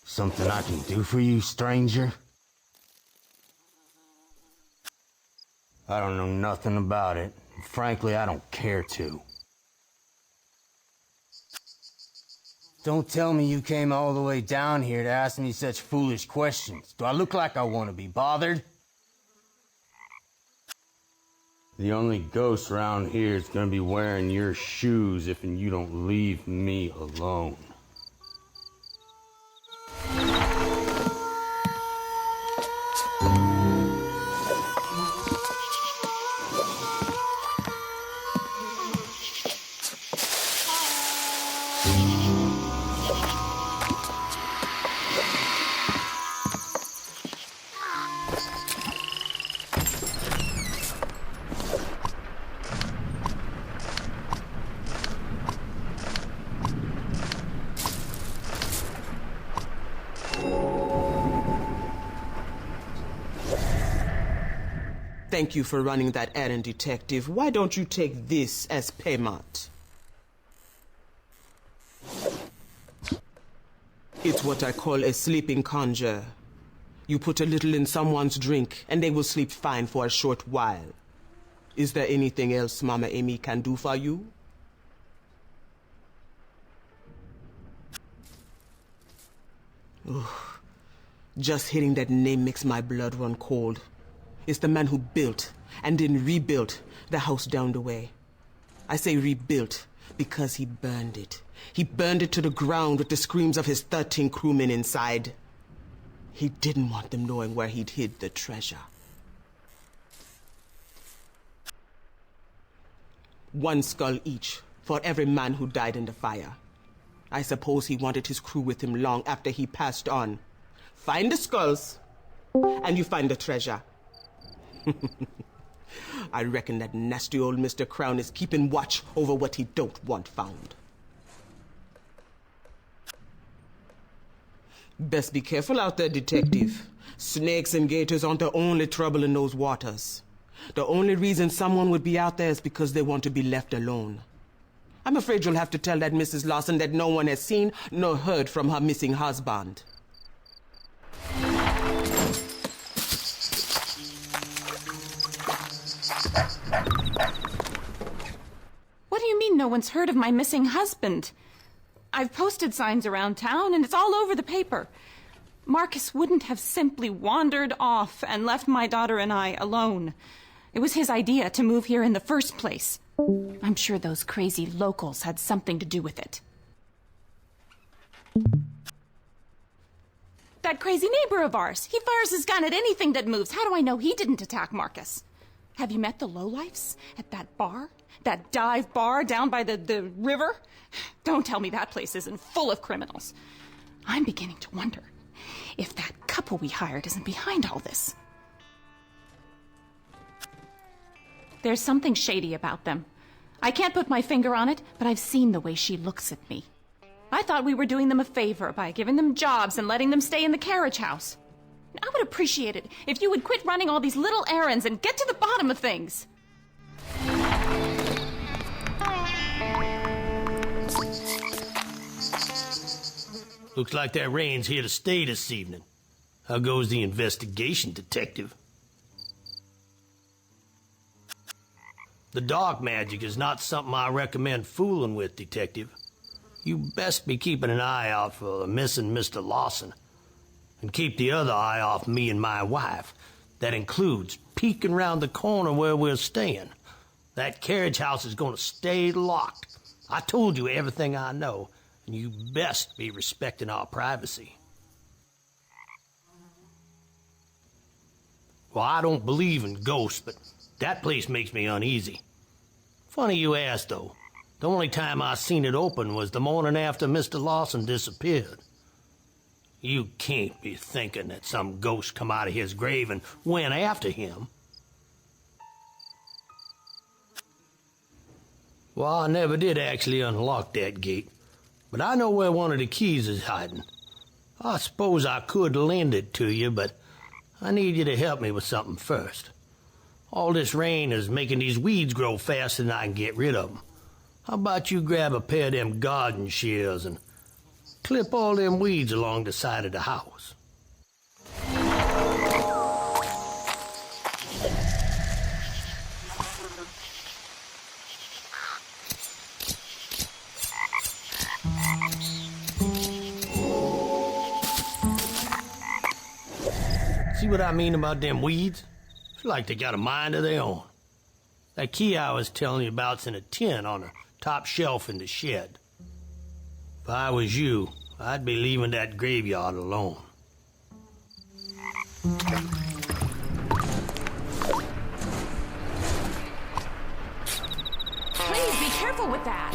Something I can do for you, stranger? I don't know nothing about it. Frankly, I don't care to. Don't tell me you came all the way down here to ask me such foolish questions. Do I look like I want to be bothered? The only ghost around here is gonna be wearing your shoes if you don't leave me alone. Thank you for running that errand, Detective. Why don't you take this as payment? It's what I call a sleeping conjure. You put a little in someone's drink, and they will sleep fine for a short while. Is there anything else Mama Amy can do for you? Ugh. Just hearing that name makes my blood run cold. It's the man who built and then rebuilt the house down the way. I say rebuilt because he burned it. He burned it to the ground with the screams of his 13 crewmen inside. He didn't want them knowing where he'd hid the treasure. One skull each for every man who died in the fire. I suppose he wanted his crew with him long after he passed on. Find the skulls, and you find the treasure. I reckon that nasty old Mr. Crown is keeping watch over what he don't want found. Best be careful out there, Detective. Snakes and gators aren't the only trouble in those waters. The only reason someone would be out there is because they want to be left alone. I'm afraid you'll have to tell that Mrs. Lawson that no one has seen nor heard from her missing husband. What do you mean no one's heard of my missing husband? I've posted signs around town, and it's all over the paper. Marcus wouldn't have simply wandered off and left my daughter and I alone. It was his idea to move here in the first place. I'm sure those crazy locals had something to do with it. That crazy neighbor of ours, he fires his gun at anything that moves. How do I know he didn't attack Marcus? Have you met the lowlifes at that bar? That dive bar down by the river? Don't tell me that place isn't full of criminals. I'm beginning to wonder if that couple we hired isn't behind all this. There's something shady about them. I can't put my finger on it, but I've seen the way she looks at me. I thought we were doing them a favor by giving them jobs and letting them stay in the carriage house. I would appreciate it if you would quit running all these little errands and get to the bottom of things. Looks like that rain's here to stay this evening. How goes the investigation, Detective? The dark magic is not something I recommend fooling with, Detective. You best be keeping an eye out for the missing Mr. Lawson. And keep the other eye off me and my wife. That includes peeking round the corner where we're staying. That carriage house is going to stay locked. I told you everything I know, and you best be respecting our privacy. Well, I don't believe in ghosts, but that place makes me uneasy. Funny you ask, though. The only time I seen it open was the morning after Mr. Lawson disappeared. You can't be thinking that some ghost come out of his grave and went after him. Well, I never did actually unlock that gate, but I know where one of the keys is hiding. I suppose I could lend it to you, but I need you to help me with something first. All this rain is making these weeds grow faster than I can get rid of them. How about you grab a pair of them garden shears and clip all them weeds along the side of the house? See what I mean about them weeds? It's like they got a mind of their own. That key I was telling you about's in a tin on the top shelf in the shed. If I was you, I'd be leaving that graveyard alone. Please be careful with that.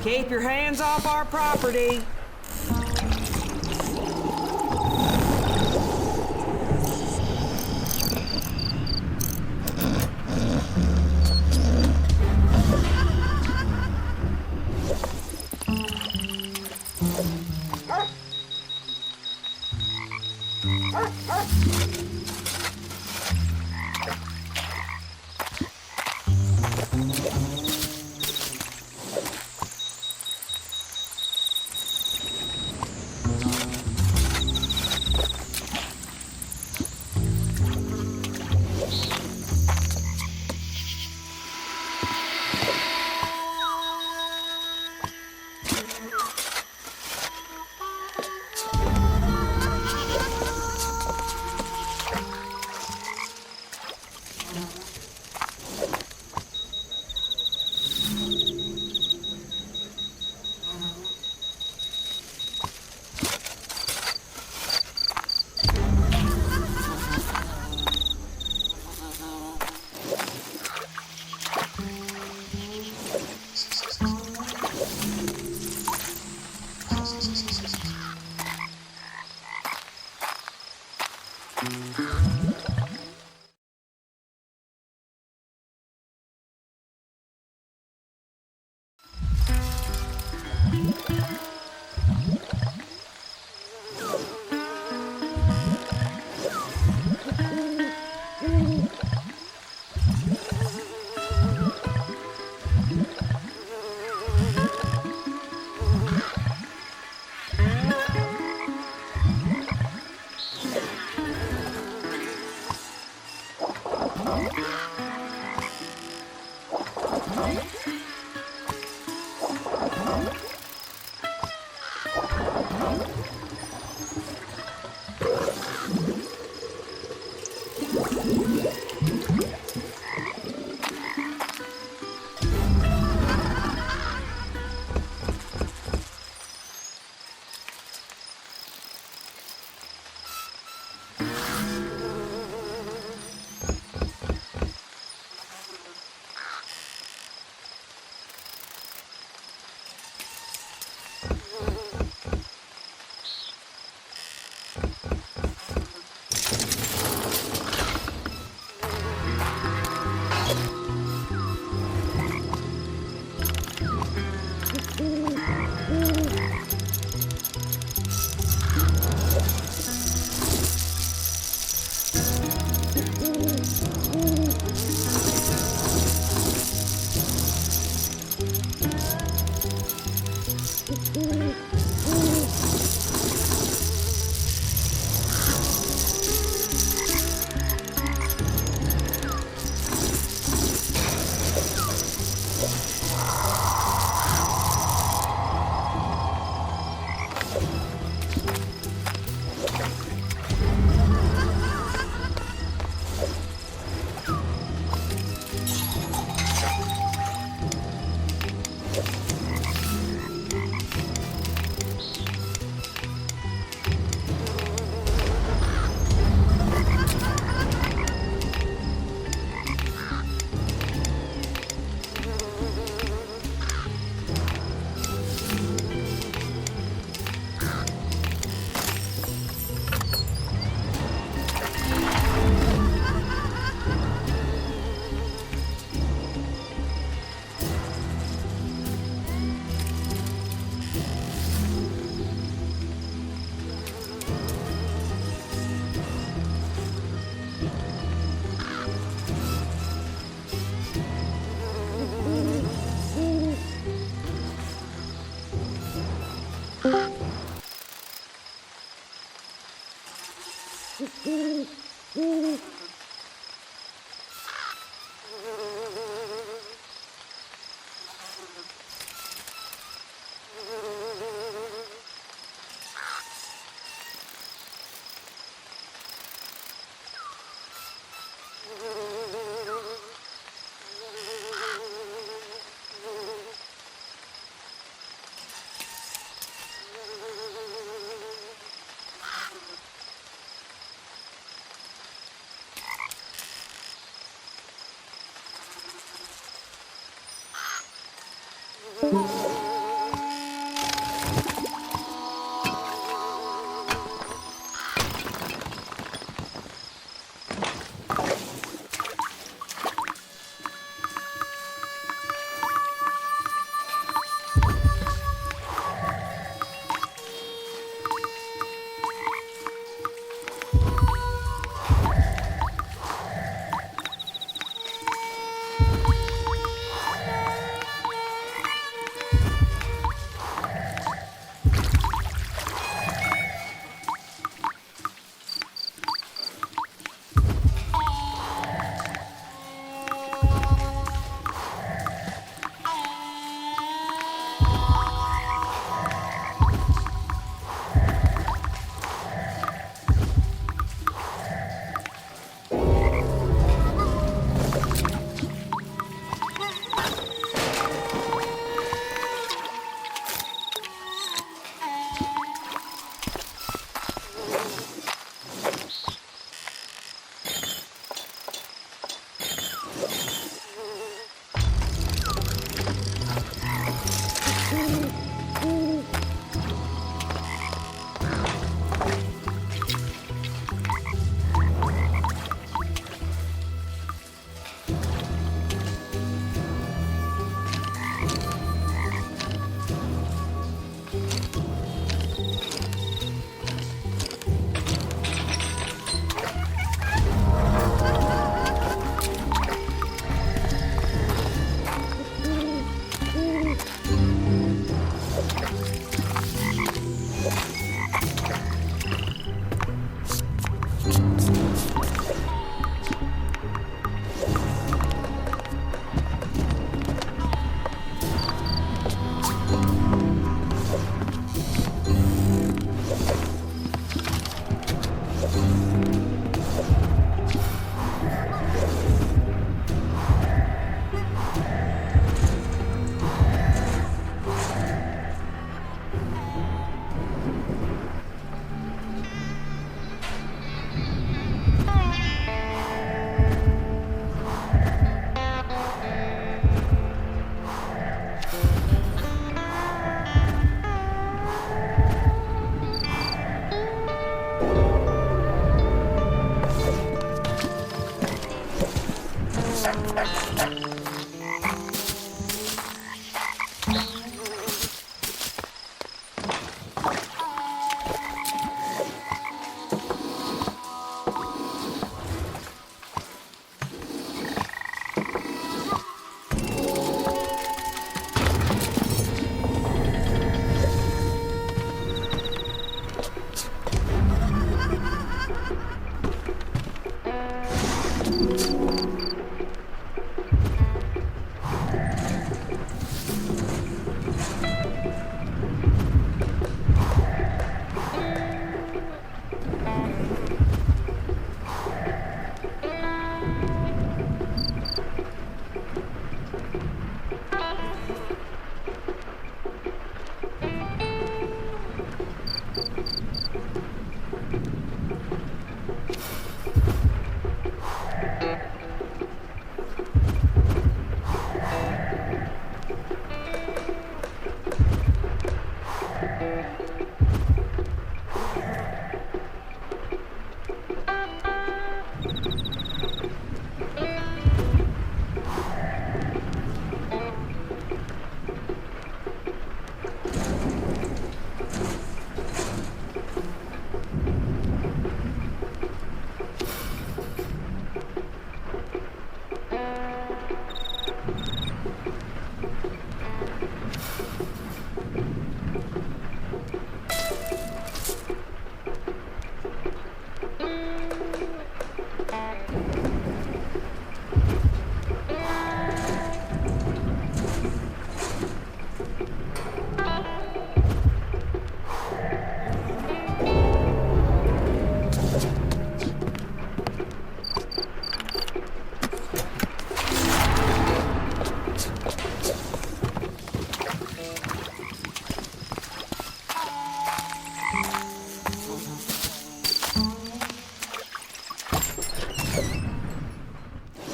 Keep your hands off our property.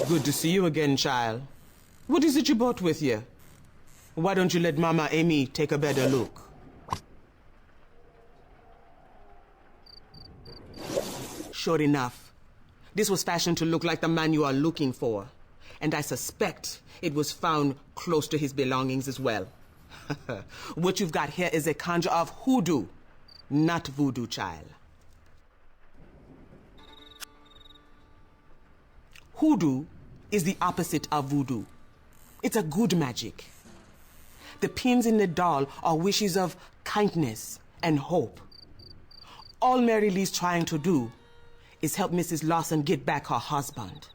Good to see you again, child. What is it you brought with you? Why don't you let Mama Amy take a better look? Sure enough, this was fashioned to look like the man you are looking for. And I suspect it was found close to his belongings as well. What you've got here is a conjure of hoodoo, not voodoo, child. Hoodoo is the opposite of voodoo. It's a good magic. The pins in the doll are wishes of kindness and hope. All Mary Lee's trying to do is help Mrs. Lawson get back her husband.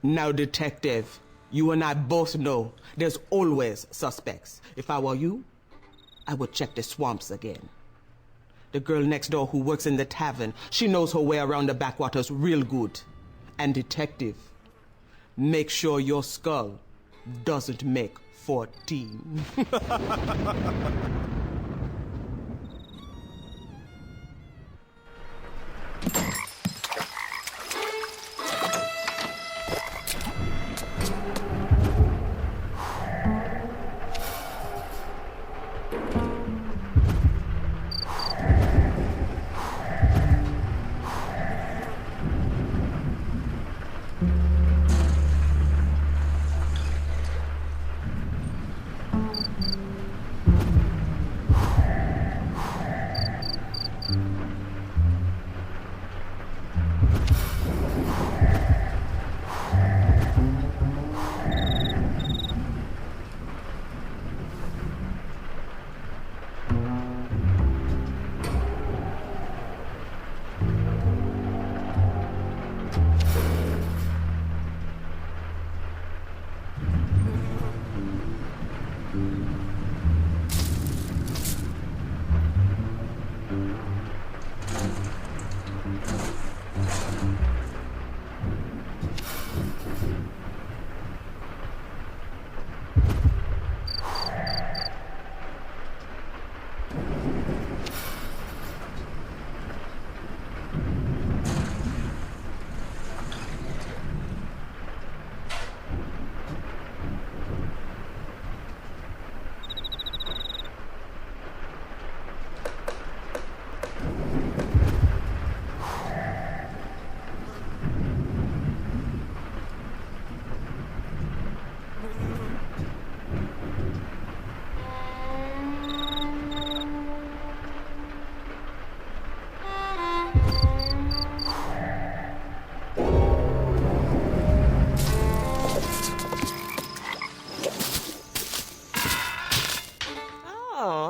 Now, Detective, you and I both know there's always suspects. If I were you, I would check the swamps again. The girl next door who works in the tavern, she knows her way around the backwaters real good. And Detective, make sure your skull doesn't make 14.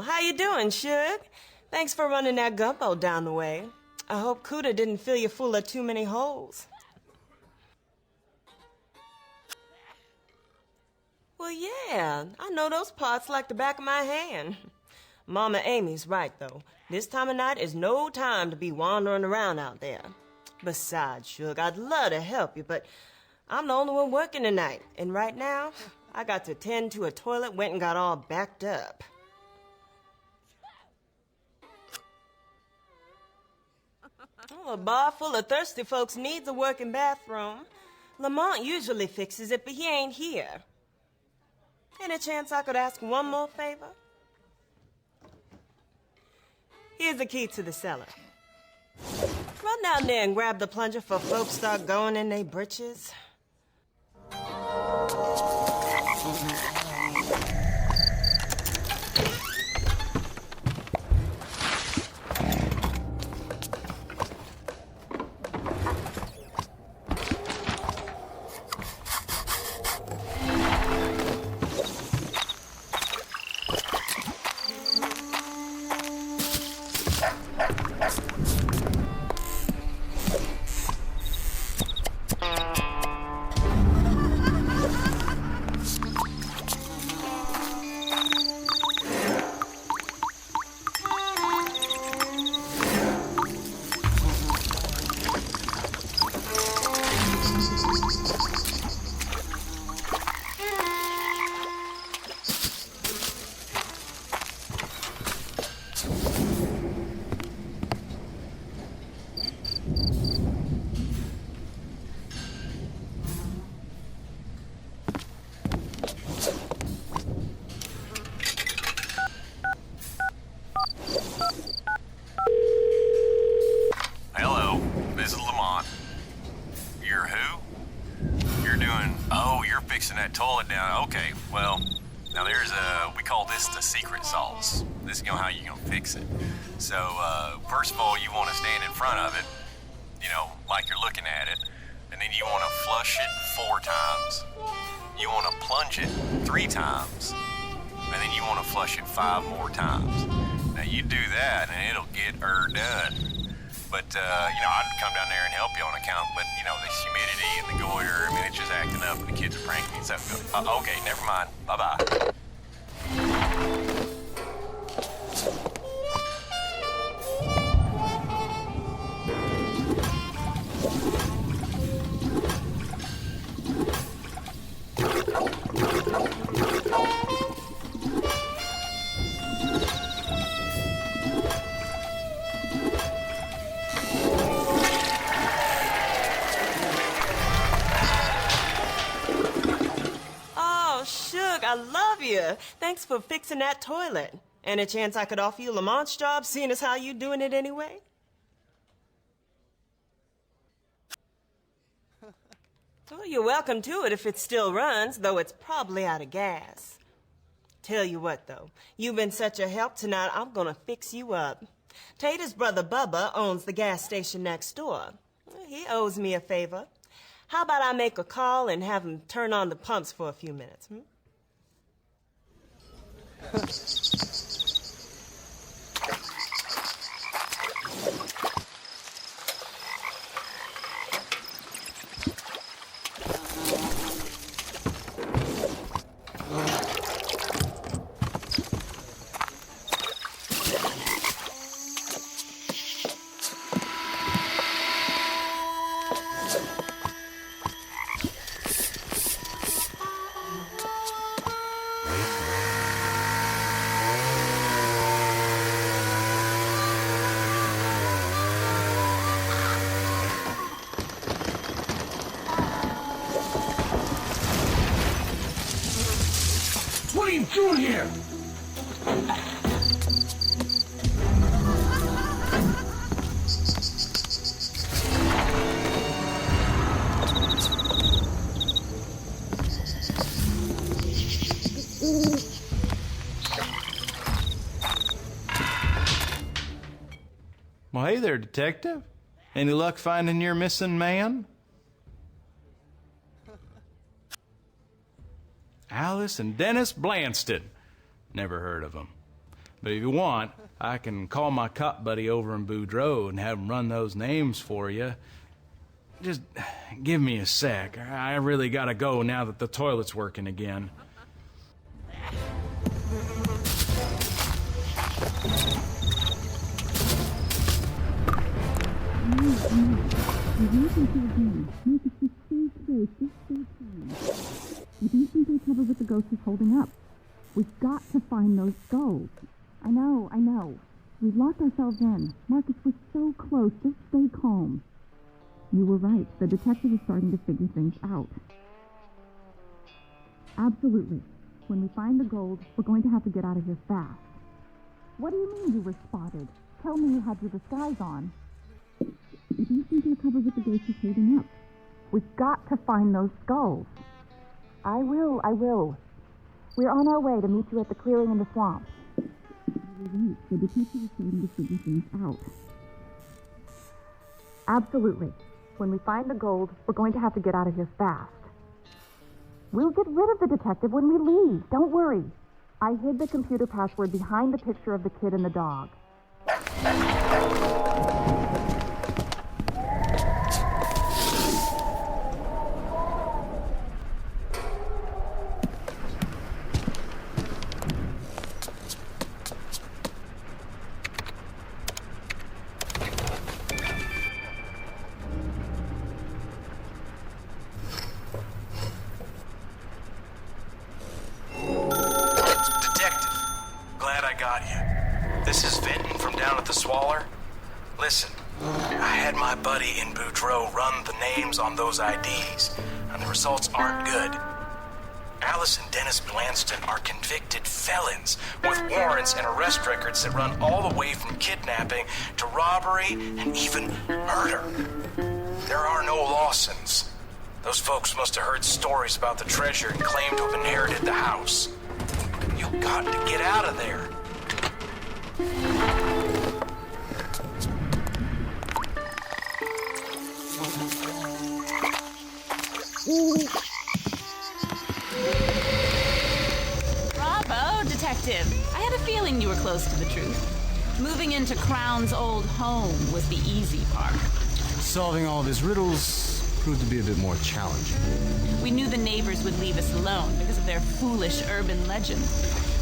How you doing, Suge? Thanks for running that gumbo down the way. I hope Cuda didn't fill you full of too many holes. Well, yeah, I know those parts like the back of my hand. Mama Amy's right, though. This time of night is no time to be wandering around out there. Besides, Suge, I'd love to help you, but I'm the only one working tonight. And right now, I got to tend to a toilet, went and got all backed up. Well, a bar full of thirsty folks needs a working bathroom. Lamont usually fixes it, but he ain't here. Any chance I could ask one more favor? Here's the key to the cellar. Run down there and grab the plunger for folks start going in their britches. doing... Oh, you're fixing that toilet down. Okay, well, now there's we call this the secret sauce. This is how you're gonna fix it. So, first of all, you want to stand in front of it, like you're looking at it, and then you want to flush it 4 times. You want to plunge it 3 times, and then you want to flush it 5 more times. Now, you do that, and it'll get done. But, I'd come down there and help you on account, but, this humidity and the goiter, it's just acting up, and the kids are pranking. So, okay, never mind. Bye-bye. I love you. Thanks for fixing that toilet. Any chance I could offer you Lamont's job, seeing as how you doing it anyway? Well, you're welcome to it if it still runs, though it's probably out of gas. Tell you what, though, you've been such a help tonight, I'm gonna fix you up. Tater's brother Bubba owns the gas station next door. He owes me a favor. How about I make a call and have him turn on the pumps for a few minutes, What are you doing here? Well, hey there, Detective. Any luck finding your missing man? Alice and Dennis Blanston. Never heard of them. But if you want, I can call my cop buddy over in Boudreaux and have him run those names for you. Just give me a sec. I really gotta go now that the toilet's working again. You don't think they're covered with the ghost is holding up. We've got to find those skulls. I know. We've locked ourselves in. Marcus, we're so close. Just stay calm. You were right. The detective is starting to figure things out. Absolutely. When we find the gold, we're going to have to get out of here fast. What do you mean you were spotted? Tell me you had your disguise on. You don't think they're covered with the ghost is holding up. We've got to find those skulls. I will. We're on our way to meet you at the clearing in the swamp. The detective is starting to figure things out. Absolutely. When we find the gold, we're going to have to get out of here fast. We'll get rid of the detective when we leave. Don't worry. I hid the computer password behind the picture of the kid and the dog. This is Vinton from down at the Swaller. Listen, I had my buddy in Boudreaux run the names on those IDs, and the results aren't good. Alice and Dennis Blanston are convicted felons with warrants and arrest records that run all the way from kidnapping to robbery and even murder. There are no Lawsons. Those folks must have heard stories about the treasure and claimed to have inherited the house. You got to get out of there. Bravo, Detective. I had a feeling you were close to the truth. Moving into Crown's old home was the easy part. Solving all of his riddles proved to be a bit more challenging. We knew the neighbors would leave us alone because of their foolish urban legend.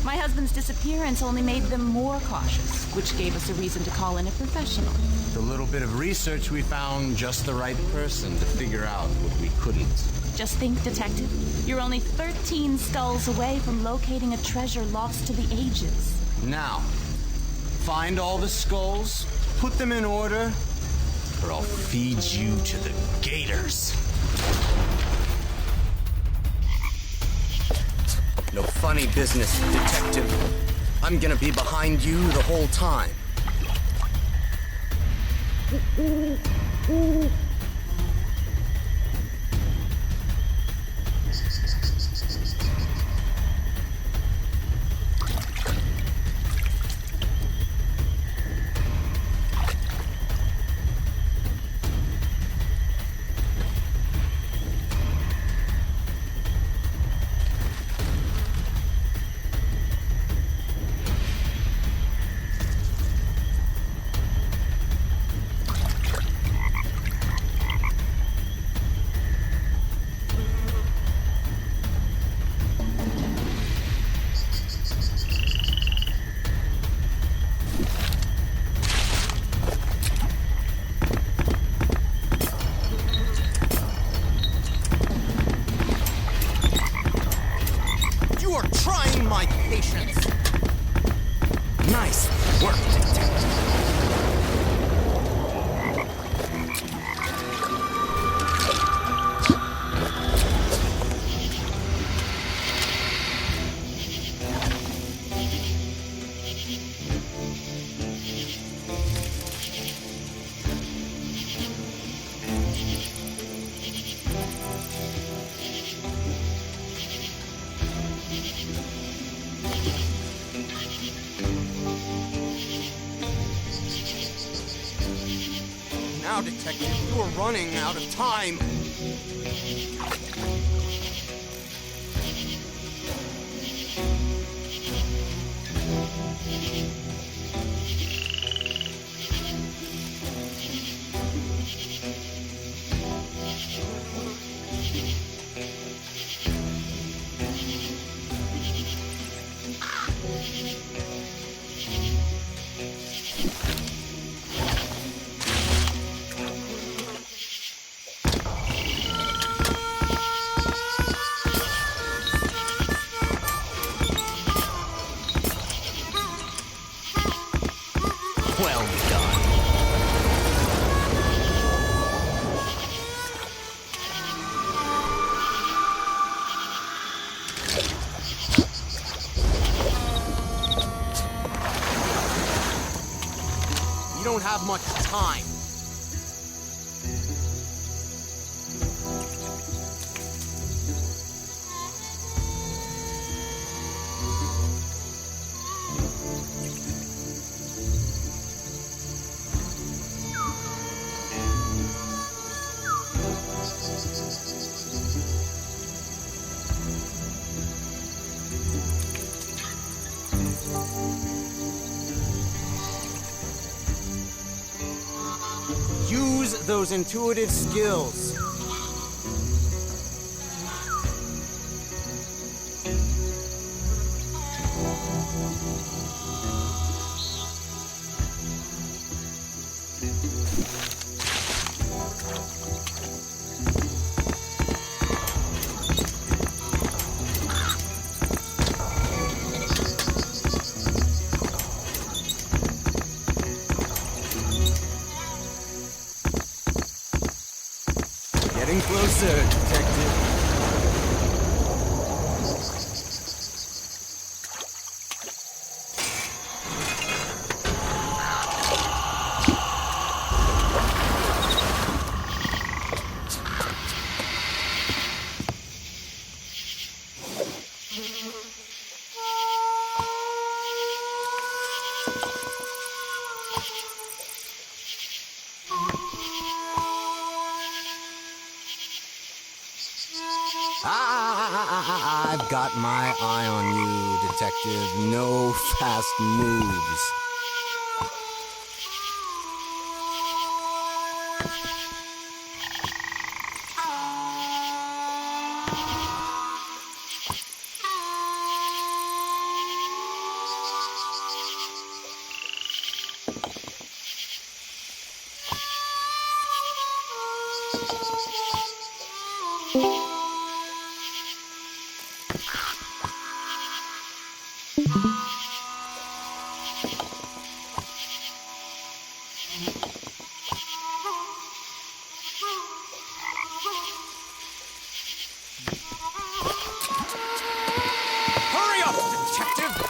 My husband's disappearance only made them more cautious, which gave us a reason to call in a professional. With a little bit of research, we found just the right person to figure out what we couldn't. Just think, Detective, you're only 13 skulls away from locating a treasure lost to the ages. Now, find all the skulls, put them in order, or I'll feed you to the gators. No funny business, Detective. I'm gonna be behind you the whole time. Nice work, Detective. Now, Detective, you are running out of time. Well done. You don't have much time. Use those intuitive skills. Getting closer, Detective. I've got my eye on you, detective. No fast moves. Hurry up, detective!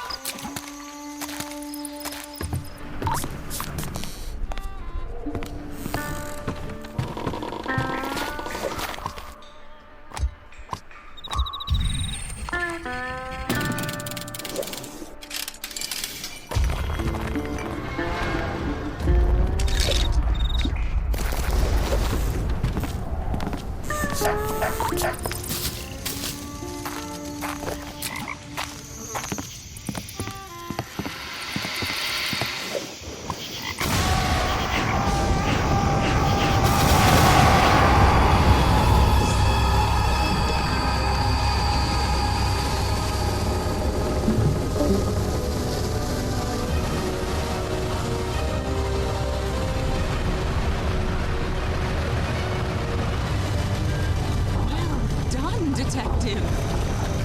Done, detective.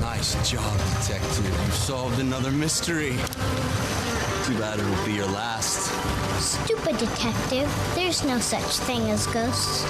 Nice job, detective. You solved another mystery. Too bad it'll be your last. Stupid detective. There's no such thing as ghosts.